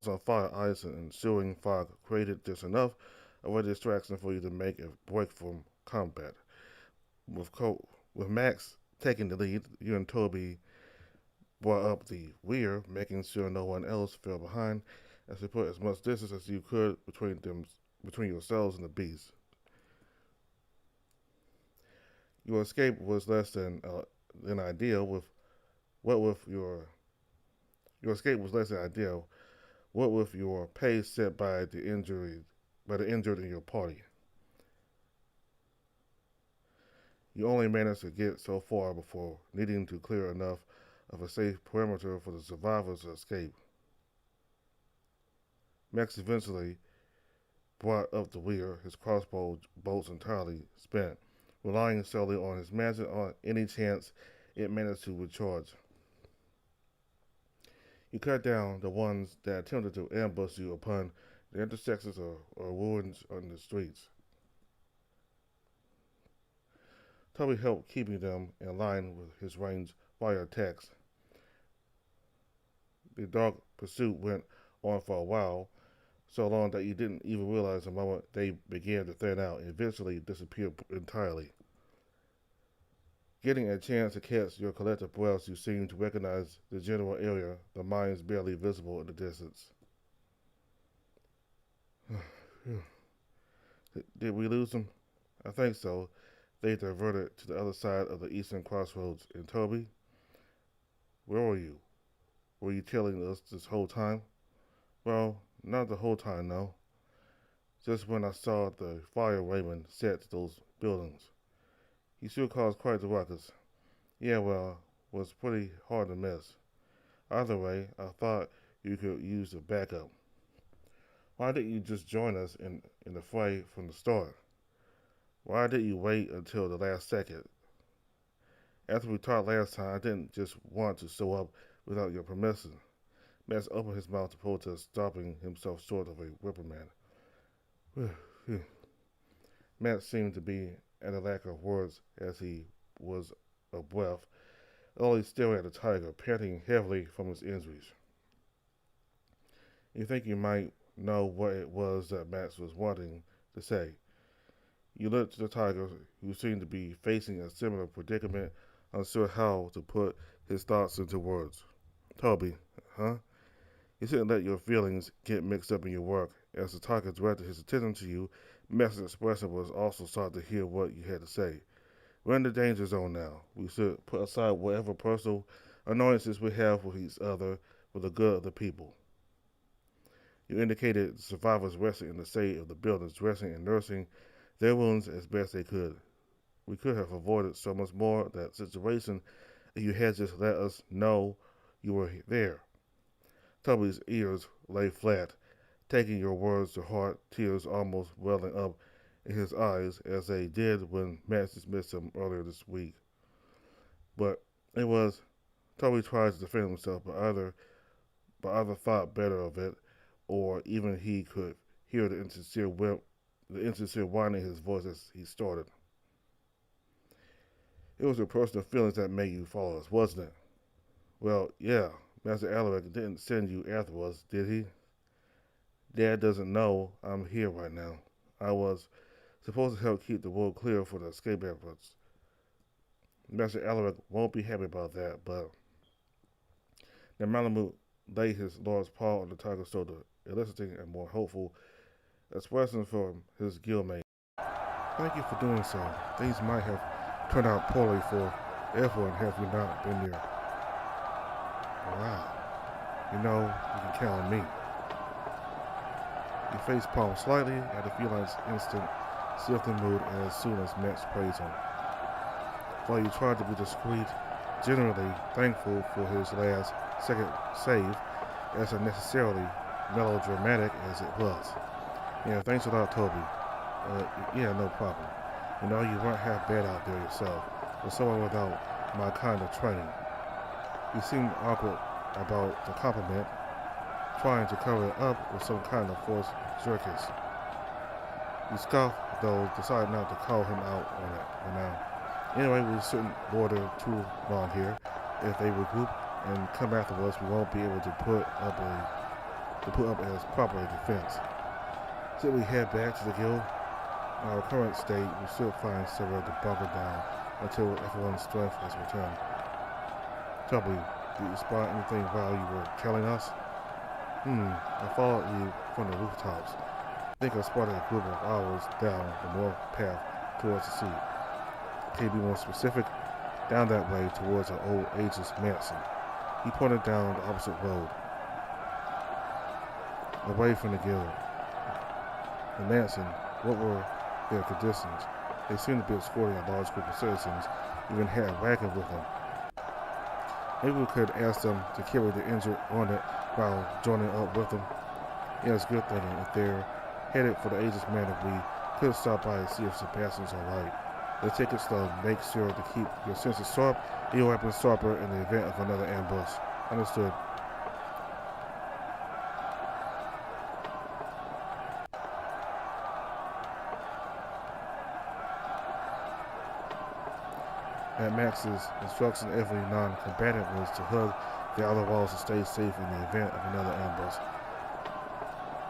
On fire, ice, and ensuing fog created just enough of a distraction for you to make a break from combat. With, with Max taking the lead, you and Toby brought up the rear, making sure no one else fell behind, as you put as much distance as you could between yourselves and the beast. Your escape was less than ideal. With your escape was less than ideal. What with your pace set by the injured in your party. You only managed to get so far before needing to clear enough of a safe perimeter for the survivors to escape. Max eventually brought up the rear, his crossbow bolts entirely spent, relying solely on his magic on any chance it managed to recharge. You cut down the ones that attempted to ambush you upon the intersections or ruins on the streets. Toby helped keeping them in line with his range fire attacks. The dark pursuit went on for a while, so long that you didn't even realize the moment they began to thin out and eventually disappear entirely. Getting a chance to catch your collective breaths, you seem to recognize the general area, the mines barely visible in the distance. Did we lose them? I think so. They diverted to the other side of the eastern crossroads. And Toby, where were you? Were you tailing us this whole time? Well, not the whole time, no. Just when I saw the fire Raymond set to those buildings. He sure caused quite the ruckus. Yeah, well, was pretty hard to miss. Either way, I thought you could use a backup. Why didn't you just join us in the fray from the start? Why did you wait until the last second? After we talked last time, I didn't just want to show up without your permission. Max opened his mouth to protest, stopping himself short of a reprimand. Max seemed to be at a lack of words as he was out of breath, only staring at the tiger, panting heavily from his injuries. You think you might know what it was that Max was wanting to say. You looked to the tiger, who seemed to be facing a similar predicament, unsure how to put his thoughts into words. Toby, huh? You shouldn't let your feelings get mixed up in your work. As the tiger directed his attention to you, Max's expression was also starting to hear what you had to say. We're in the danger zone now. We should put aside whatever personal annoyances we have with each other for the good of the people. You indicated the survivors resting in the shade of the buildings, dressing and nursing their wounds as best they could. We could have avoided so much more of that situation if you had just let us know you were there. Toby's ears lay flat, taking your words to heart, tears almost welling up in his eyes as they did when Max dismissed him earlier this week. But it was Toby tried to defend himself, but either thought better of it, or even he could hear the insincere whine in his voice as he started. It was your personal feelings that made you follow us, wasn't it? Well, yeah, Master Alaric didn't send you after us, did he? Dad doesn't know I'm here right now. I was supposed to help keep the road clear for the escape efforts. Master Alaric won't be happy about that, but now Malamute laid his large paw on the tiger's shoulder, eliciting a more hopeful expression from his guildmate. Thank you for doing so. Things might have turned out poorly for everyone had you not been there. Wow. You know, you can count on me. He face palmed slightly at the feline's instant shifting mood as soon as Max praised him. While you tried to be discreet, generally thankful for his last second save, as unnecessarily melodramatic as it was. Yeah, thanks a lot, Toby. Yeah, no problem. You know, you weren't half bad out there yourself, for someone without my kind of training. You seemed awkward about the compliment, trying to cover it up with some kind of forced circus. You scoffed, though decided not to call him out on it for now. Anyway, we shouldn't loiter too long here. If they regroup and come after us, we won't be able to put up as proper a defense. Should we head back to the guild? In our current state, we should find somewhere to bunker down until everyone's strength has returned. Toby, did you spot anything while you were telling us? I followed you from the rooftops. I think I spotted a group of owls down the north path towards the sea. Can you be more specific? Down that way towards the old Aegis mansion. He pointed down the opposite road, away from the guild. The mansion, what were their conditions? They seemed to be escorting a large group of citizens, even had a wagon with them. Maybe we could ask them to carry the injured on it while joining up with them. Yeah, it's good thinking. If they're headed for the Aegis Manor, we could stop by and see if Sebastian's alright. Let's take it slow. Make sure to keep your senses sharp and your weapons sharper in the event of another ambush. Understood. At Max's instruction, every non-combatant was to hug the outer walls to stay safe in the event of another ambush.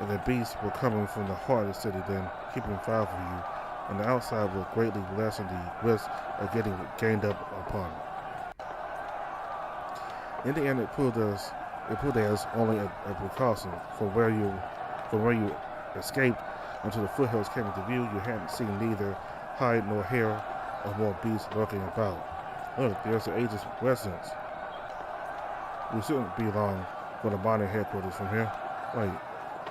If the beasts were coming from the heart of the city, then keeping fire for you on the outside would greatly lessen the risk of getting gained up upon. In the end, it proved as only a precaution. From where you escaped until the foothills came into view, you hadn't seen neither hide nor hair or more beasts lurking about. Look, there's the Aegis residence. We shouldn't be long for the Manor headquarters from here. Wait,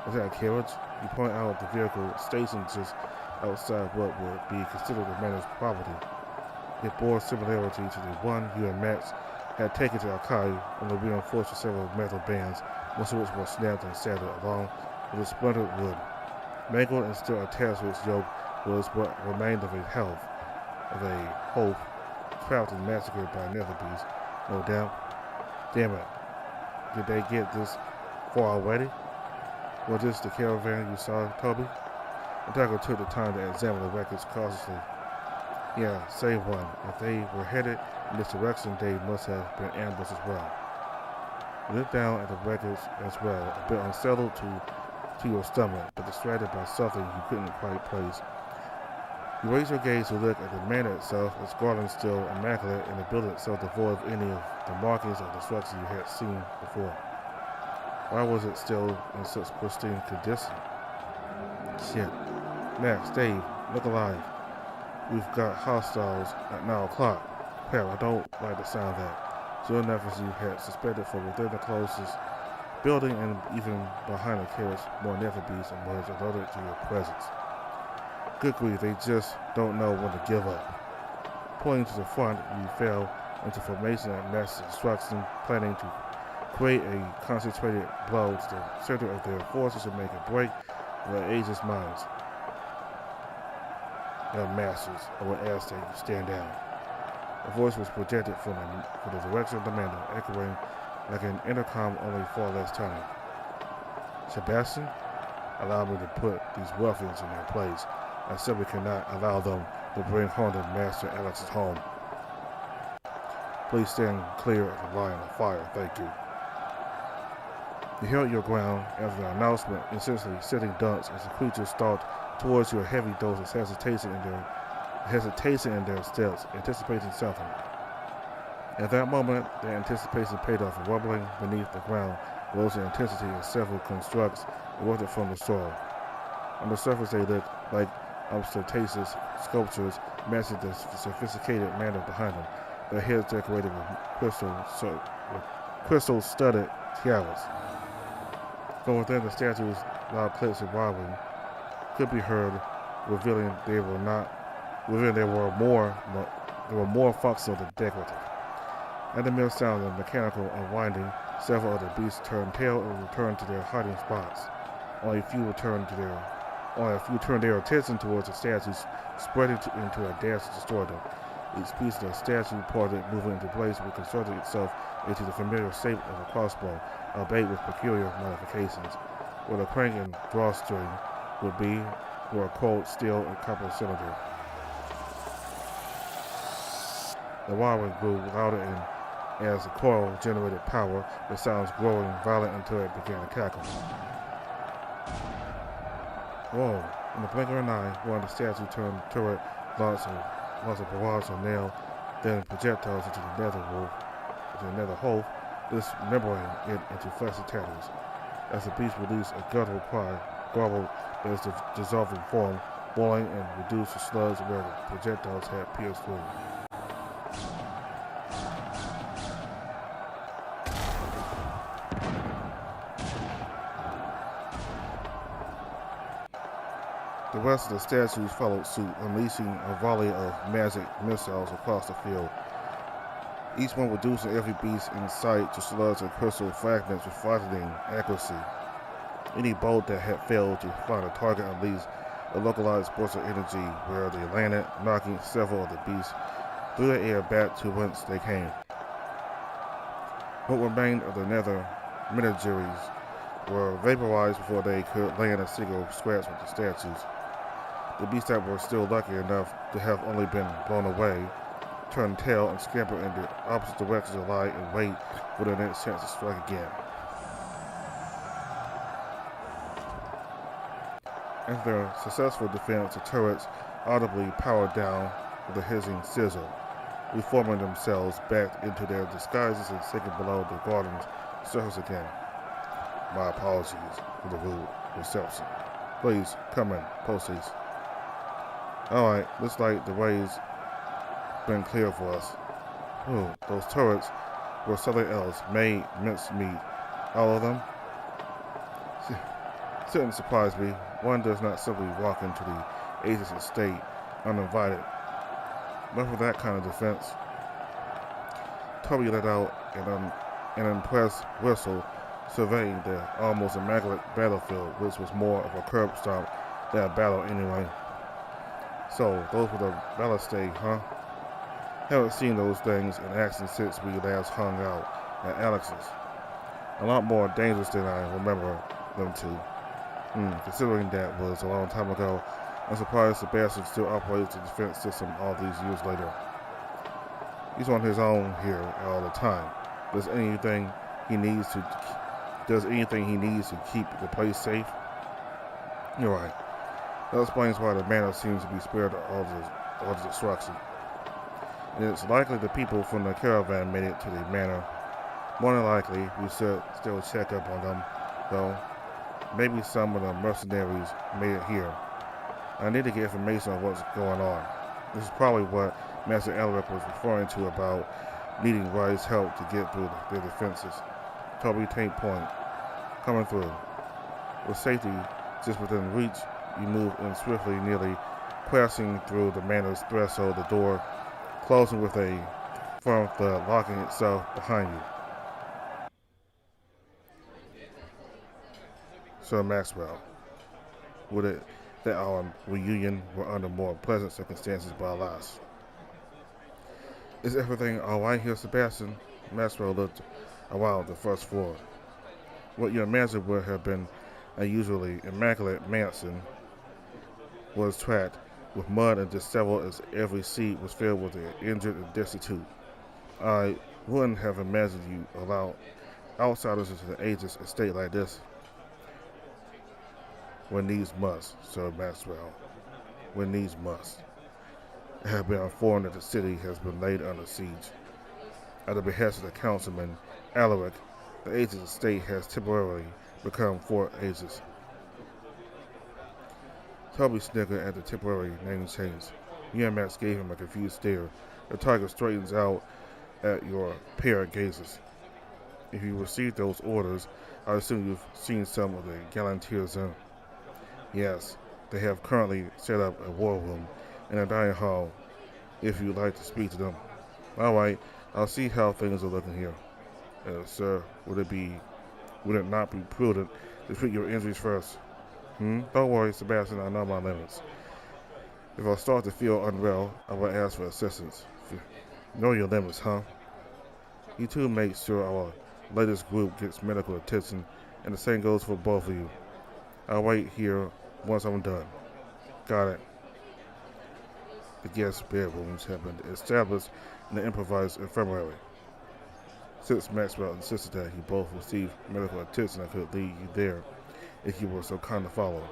is that a carriage? You point out the vehicle stationed just outside what would be considered the Manor's property. It bore similarity to the one you and Max had taken to Akai, only reinforced with several metal bands, most of which were snapped and shattered along with the splintered wood. Mangled and still attached to its yoke was what remained of a hope trapped and massacred by another beast, no doubt. Damn it. Did they get this far already? Was this the caravan you saw, Toby? Attacker took the time to examine the wreckage cautiously. Yeah, same one. If they were headed in this direction, they must have been ambushed as well. You looked down at the wreckage as well, a bit unsettled to your stomach, but distracted by something you couldn't quite place. You raised your gaze to look at the manor itself, its garden still immaculate, and the building itself devoid of any of the markings of destruction you had seen before. Why was it still in such pristine condition? Shit. Max, Dave, look alive. We've got hostiles at 9 o'clock. Crap, I don't like the sound of that. Sure enough, as you had suspected, from within the closest building and even behind the carriage, more nether beasts emerged, alerted to your presence. Good grief, they just don't know when to give up. Pulling to the front, you fell into formation at massive destruction, planning to create a concentrated blow to the center of their forces and make a break of the Aegis mines. Your masters, I would ask that you stand down. A voice was projected from the direction of the Manor, echoing like an intercom, only far less tiny. Sebastian, allow me to put these ruffians in their place. I simply cannot allow them to bring harm to Master Alex's home. Please stand clear of the line of fire, thank you. You held your ground after the announcement, essentially sitting ducks as the creatures stalked towards you, a heavy dose of hesitation in their steps, anticipating something. At that moment, their anticipation paid off. Rumbling beneath the ground rose in intensity as several constructs erupted from the soil. On the surface, they looked like ostentatious sculptures matching the sophisticated manner behind them, their heads decorated with crystal-studded tiaras. From within the statues, loud clicks and wobbling could be heard, revealing there were more functional than decorative. At the mere sound of mechanical unwinding, several of the beasts turned tail and returned to their hiding spots. Only a few turned their attention towards the statues, spreading into a dash to destroy them. Each piece of the statue parted, moving into place, reconstructed itself into the familiar shape of a crossbow, albeit with peculiar modifications, where the crank and drawstring would be were a cold steel and copper cylinder. The whirring grew louder, and as the coil generated power, the sounds growing violent until it began to cackle. Whoa! In the blink of an eye, one of the statues turned turret, launched a barrage of nail, then projectiles into the nether hole, dismembering it into fleshy tatters. As the beast released a guttural cry, garbled as the dissolving form, boiling and reduced to slugs where the projectiles had pierced through. The rest of the statues followed suit, unleashing a volley of magic missiles across the field, each one reducing every beast in sight to slugs and crystal fragments with frightening accuracy. Any bolt that had failed to find a target unleashed a localized burst of energy where they landed, knocking several of the beasts through the air back to whence they came. What remained of the nether menageries were vaporized before they could land a single scratch with the statues. The beasts that were still lucky enough to have only been blown away turned tail and scampered in the opposite direction to lie and wait for their next chance to strike again. After their successful defense, the turrets audibly powered down with a hissing sizzle, reforming themselves back into their disguises and sinking below the garden's surface again. My apologies for the rude reception. Please, come in, post-haste. Alright, looks like the way's been clear for us. Ooh, those turrets were something else, made mincemeat. All of them? Shouldn't surprise me. One does not simply walk into the Aegis estate uninvited. Not for that kind of defense. Toby let out an impressed whistle, surveying the almost immaculate battlefield, which was more of a curb stomp than a battle anyway. So, those were the ballistae, huh? Haven't seen those things in action since we last hung out at Alex's. A lot more dangerous than I remember them to. Considering that was a long time ago, I'm surprised Sebastian still operates the defense system all these years later. He's on his own here all the time. Does anything he needs to keep the place safe? You're right. That explains why the manor seems to be spared all the destruction. And it's likely the people from the caravan made it to the manor. More than likely, we should still check up on them, though. Maybe some of the mercenaries made it here. I need to get information on what's going on. This is probably what Master Alaric was referring to about needing Rye's help to get through their defenses. Toby, take point. Coming through. With safety just within reach, you move in swiftly, nearly passing through the manor's threshold, the door closing with a firm thud, locking itself behind you. Sir Maxwell, would it that our reunion were under more pleasant circumstances, but alas. Is everything all right here, Sebastian? Maxwell looked around the first floor. What you imagine would have been a usually immaculate mansion was tracked with mud and disheveled as every seat was filled with the injured and destitute. I wouldn't have imagined you allow outsiders into the Aegis estate like this. When needs must, Sir Maxwell. When needs must. I have been informed that the city has been laid under siege. At the behest of the councilman Alaric, the Aegis estate has temporarily become Fort Aegis. Toby snickered at the temporary name change. You and Max gave him a confused stare. The tiger straightens out at your pair of gazes. If you received those orders, I assume you've seen some of the Galanteers in. Yes, they have currently set up a war room in a dining hall if you'd like to speak to them. All right, I'll see how things are looking here. Sir, would it not be prudent to treat your injuries first? Don't worry, Sebastian, I know my limits. If I start to feel unwell, I will ask for assistance. Know your limits, huh? You two make sure our latest group gets medical attention, and the same goes for both of you. I'll wait here once I'm done. Got it. The guest bedrooms have been established in the improvised infirmary. Since Maxwell insisted that you both receive medical attention, I could lead you there if you were so kind to follow.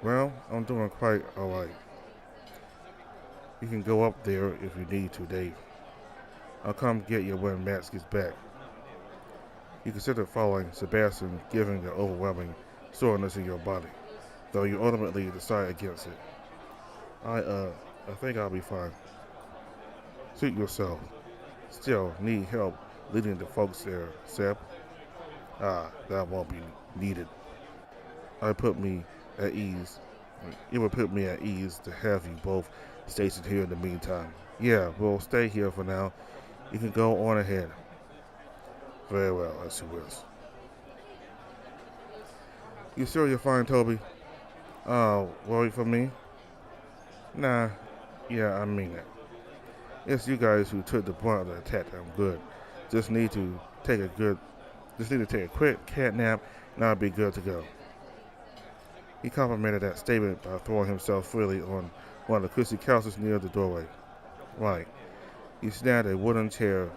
Well, I'm doing quite alright. You can go up there if you need to, Dave. I'll come get you when Max gets back. You consider following Sebastian, given the overwhelming soreness in your body, though you ultimately decide against it. I think I'll be fine. Suit yourself. Still need help leading the folks there, Seb? That won't be needed. It would put me at ease to have you both stationed here in the meantime. Yeah, we'll stay here for now. You can go on ahead. Very well, as you wish. You sure you're fine, Toby? Worried for me? Nah, yeah, I mean it. It's you guys who took the brunt of the attack. I'm good. Just need to take a quick cat nap, and I'll be good to go. He complimented that statement by throwing himself freely on one of the cushy couches near the doorway. Right. He snagged a wooden chair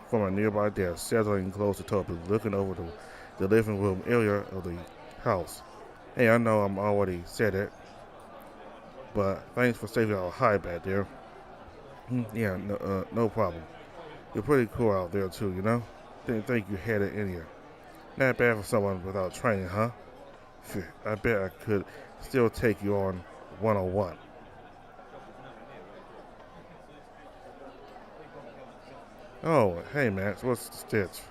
from a nearby desk, settling close to Toby, looking over the living room area of the house. Hey, I know I'm already said it, but thanks for saving our hide back there. Yeah, no problem. You're pretty cool out there too, you know? Didn't think you had it in you. Not bad for someone without training, huh? I bet I could still take you on one-on-one. Oh, hey Max, what's the stitch?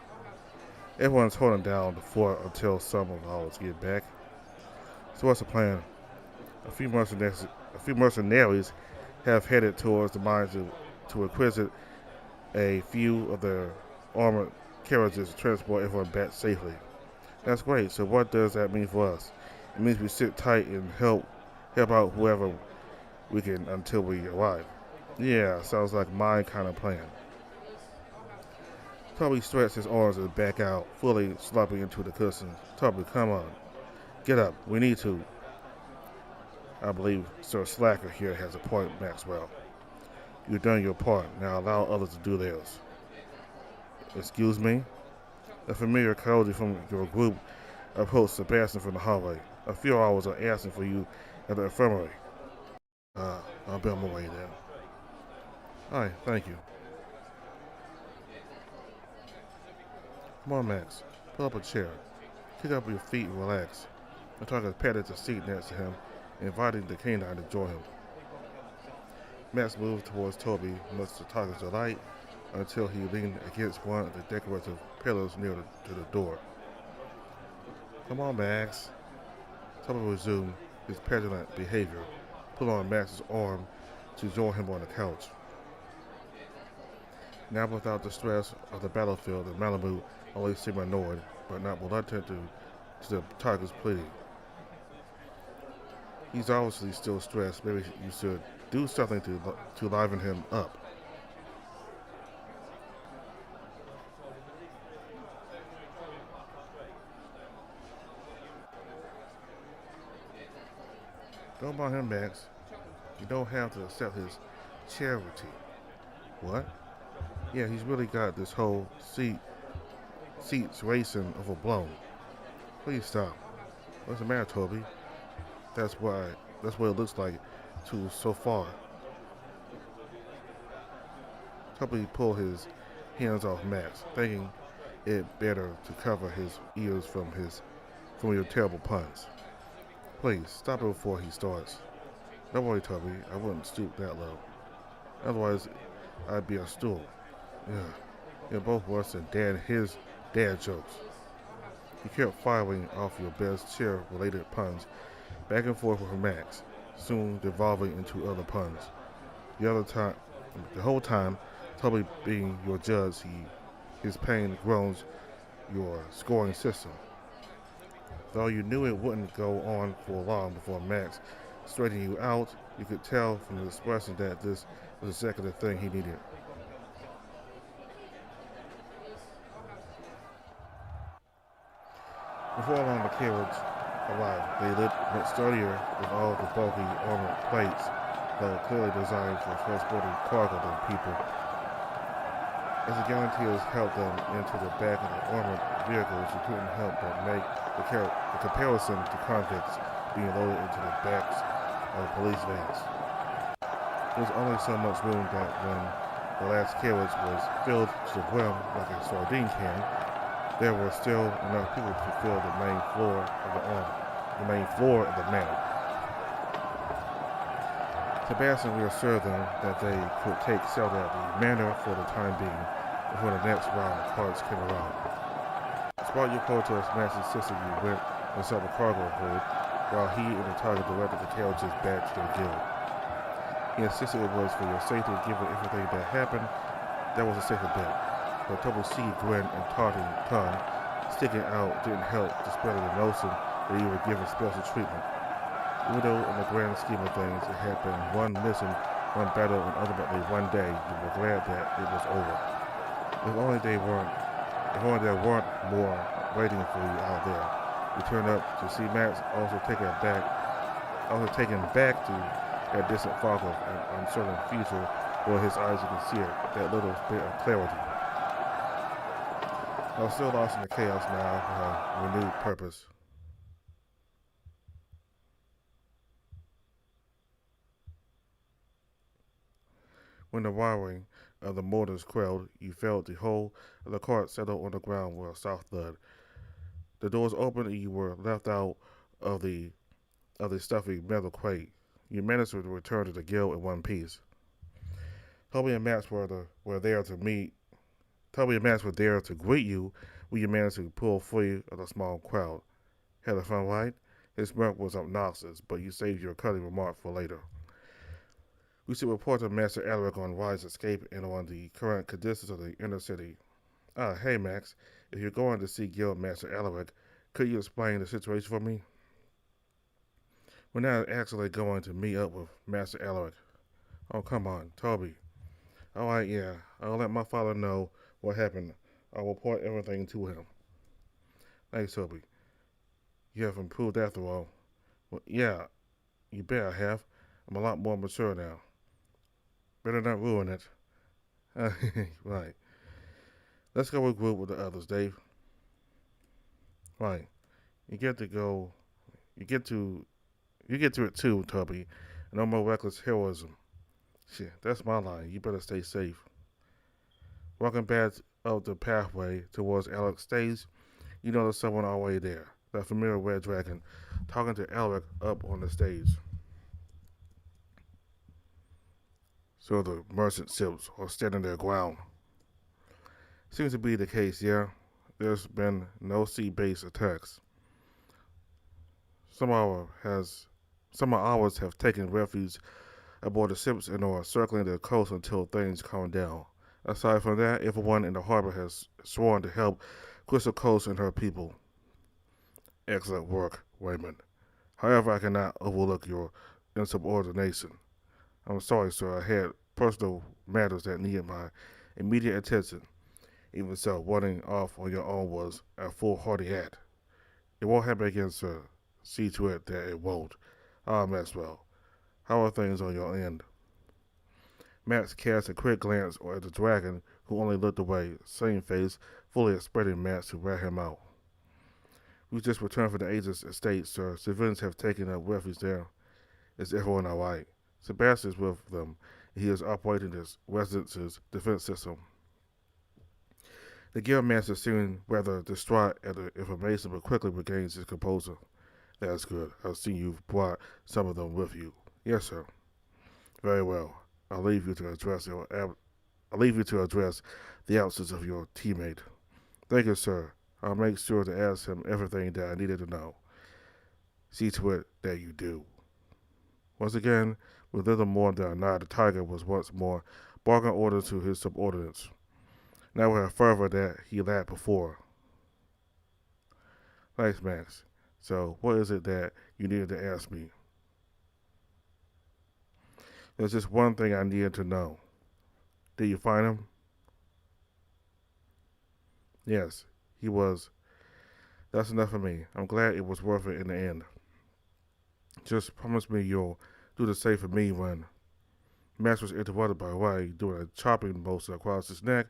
Everyone's holding down the fort until some of ours get back. So what's the plan? A few mercenaries have headed towards the mines to requisite a few of their armored carriages to transport everyone back safely. That's great. So what does that mean for us? It means we sit tight and help out whoever we can until we arrive. Yeah, sounds like my kind of plan. Toby stretched his arms and back out, fully slopping into the cushions. Toby, come on. Get up. We need to. I believe Sir Slacker here has a point, Maxwell. You've done your part. Now allow others to do theirs. Excuse me? A familiar coyote from your group approached Sebastian from the hallway. A few hours are asking for you at the infirmary. I'll be on my way then. Alright, thank you. Come on, Max. Pull up a chair. Kick up your feet and relax. The target patted the seat next to him, inviting the canine to join him. Max moved towards Toby, much to Target's delight, until he leaned against one of the decorative pillars near to the door. Come on, Max. Toby resumed his petulant behavior, pulling on Max's arm to join him on the couch. Now without the stress of the battlefield, the Malibu only seemed annoyed, but not reluctant to the target's pleading. He's obviously still stressed. Maybe you should do something to liven him up. Don't mind him, Max. You don't have to accept his charity. What? Yeah, he's really got this whole seats racing overblown. Please stop. What's the matter, Toby? That's what it looks like to so far. Toby pulled his hands off Max, thinking it better to cover his ears from your terrible puns. Please, stop it before he starts. Don't worry, Toby, I wouldn't stoop that low. Otherwise, I'd be a stool. Yeah, you're both worse than his dad jokes. You kept firing off your best chair-related puns back and forth with Max, soon devolving into other puns. The whole time, Toby being your judge, his pain groans your scoring system. Though you knew it wouldn't go on for long before Max straightened you out, you could tell from the expression that this was exactly the thing he needed. Before long, the carriage arrived. They went sturdier with all the bulky armored plates, though clearly designed for transporting cargo than people. As the volunteers helped them into the back of the armored vehicles, you couldn't help but make the comparison to convicts being loaded into the backs of police vans. There was only so much room that when the last carriage was filled to the brim like a sardine can, there were still enough people to fill the main floor of the manor. Sebastian reassured them that they could take shelter at the manor for the time being before the next round of carts came around. Despite your protest, Max insisted you went and saw the cargo hold, while he and the target directed the carriages back to their guild. He insisted it was for your safety, given everything that happened. That was a safer bet. But Toby's grin and taunting tongue sticking out didn't help dispel the notion that you were given special treatment. Even though in the grand scheme of things it had been one mission, one battle, and ultimately one day, you were glad that it was over. If only there weren't more waiting for you out there. You turned up to see Max also taken back to that distant fog of an uncertain future where his eyes you could see it, that little bit of clarity. I was still lost in the chaos now with a renewed purpose. When the wiring of the motors quelled, you felt the whole of the cart settle on the ground with a soft thud. The doors opened and you were left out of the stuffy metal crate. You managed to return to the guild in one piece. Toby and Max were there to meet. Toby and Max were there to greet you when you managed to pull free of the small crowd. Had a fun ride? His smirk was obnoxious, but you saved your cutting remark for later. We should report to Master Alaric on Ryan's escape and on the current conditions of the inner city. Hey Max, if you're going to see Guild Master Alaric, could you explain the situation for me? We're not actually going to meet up with Master Alaric. Oh, come on, Toby. Alright, yeah, I'll let my father know what happened. I will report everything to him. Thanks, Toby. You have improved after all. Well, yeah, you bet I have. I'm a lot more mature now. Better not ruin it. Right. Let's go regroup with the others, Dave. Right. You get to go. You get to. You get to it too, Toby. No more reckless heroism. Shit, that's my line. You better stay safe. Walking back up the pathway towards Alec's stage, you notice someone already there. That familiar red dragon, talking to Alec up on the stage. So the merchant ships are standing their ground. Seems to be the case, yeah. There's been no sea-based attacks. Some of ours have taken refuge aboard the ships and are circling the coast until things calm down. Aside from that, everyone in the harbor has sworn to help Crystal Coast and her people. Excellent work, Raymond. However, I cannot overlook your insubordination. I'm sorry, sir. I had personal matters that needed my immediate attention. Even so, running off on your own was a foolhardy act. It won't happen again, sir. See to it that it won't. Ah, Maxwell, how are things on your end? Max cast a quick glance at the dragon, who only looked away, same face, fully expecting Max to rat him out. We just returned from the Aegis estate, sir. Civilians have taken up refuge there. Is everyone alright? Sebastian is with them. He is operating his residence's defense system. The guildmaster seemed rather distraught at the information, but quickly regains his composure. That's good. I've seen you've brought some of them with you. Yes, sir. Very well. I'll leave you to address the absence of your teammate. Thank you, sir. I'll make sure to ask him everything that I needed to know. See to it that you do. Once again, with little more than a nod, the tiger was once more barking orders to his subordinates. Now with a fervor that he lacked before. Thanks, Max. So, what is it that you needed to ask me? There's just one thing I needed to know. Did you find him? Yes, he was. That's enough for me. I'm glad it was worth it in the end. Just promise me you'll do the same for me when Max was interrupted by Ray doing a chopping motion across his neck,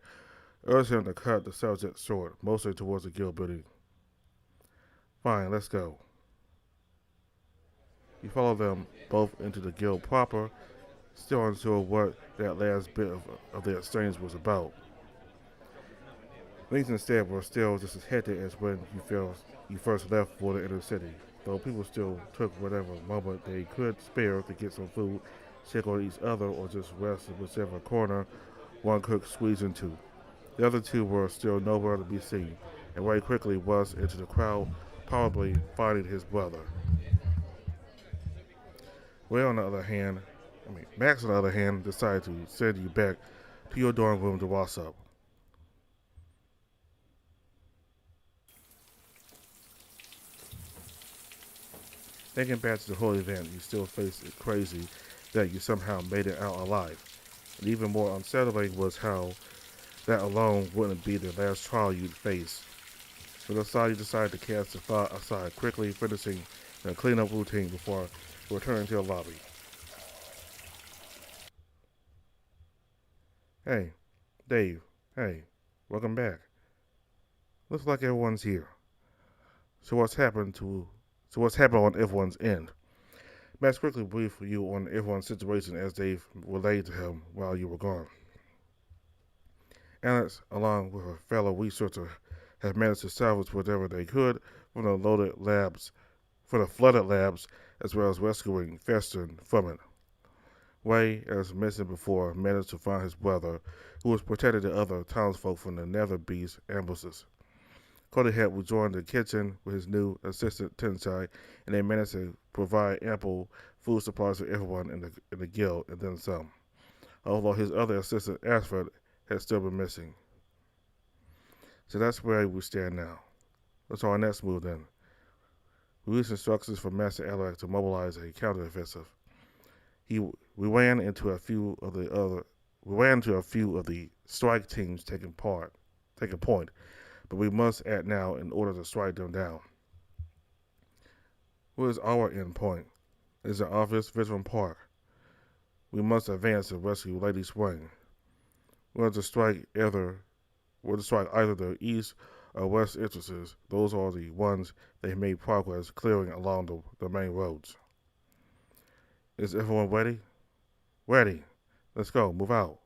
urging him to cut the subject short, mostly towards the guild building. Fine, let's go. He followed them both into the guild proper, still unsure what that last bit of the exchange was about. Things instead were still just as hectic as when you first left for the inner city, though people still took whatever moment they could spare to get some food, check on each other, or just rest in whichever corner one could squeeze into. The other two were still nowhere to be seen, and Ray quickly was into the crowd, probably finding his brother. Max on the other hand, decided to send you back to your dorm room to wash up. Thinking back to the whole event, you still face it crazy that you somehow made it out alive. And even more unsettling was how that alone wouldn't be the last trial you'd face. For the side, you decided to cast the thought aside, quickly finishing the cleanup routine before returning to the lobby. Hey, Dave. Hey, welcome back. Looks like everyone's here. So what's happened on everyone's end? Max quickly briefed you on everyone's situation as Dave relayed to him while you were gone. Alex, along with a fellow researcher, have managed to salvage whatever they could from the flooded labs, as well as rescuing Feston from it. Ray, as mentioned before, managed to find his brother, who was protecting the other townsfolk from the Nether Beast ambushes. Cody had rejoined the kitchen with his new assistant Tensai, and they managed to provide ample food supplies for everyone in the guild and then some, although his other assistant Ashford had still been missing. So that's where we stand now. What's our next move then? We released instructions from Master Alec to mobilize a counteroffensive. We ran into a few of the strike teams taking part. take a point, but we must act now in order to strike them down. What is our end point? Is the obvious Richmond Park. We must advance to rescue Lady Spring. We're to strike either the east or west entrances. Those are the ones they made progress clearing along the main roads. Is everyone ready? Ready. Let's go. Move out.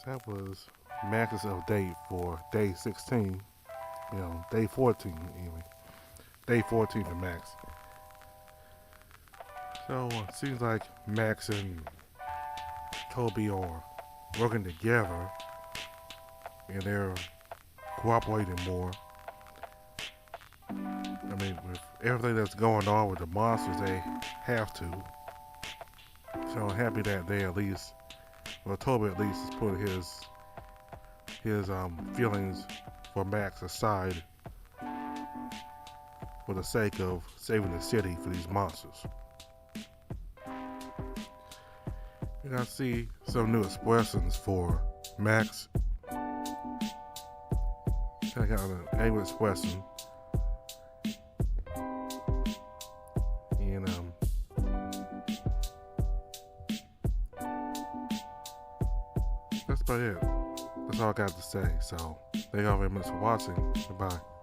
That was Max's update for day 16. Day 14 even. Day 14 for Max. So it seems like Max and Toby are working together and they're cooperating more. I mean, with everything that's going on with the monsters, they have to. So I'm happy that they at least, well, Toby at least has put his feelings for Max aside for the sake of saving the city for these monsters. You gotta see some new expressions for Max. I got an angry expression. And that's about it. That's all I got to say. So thank you all very much for watching. Goodbye.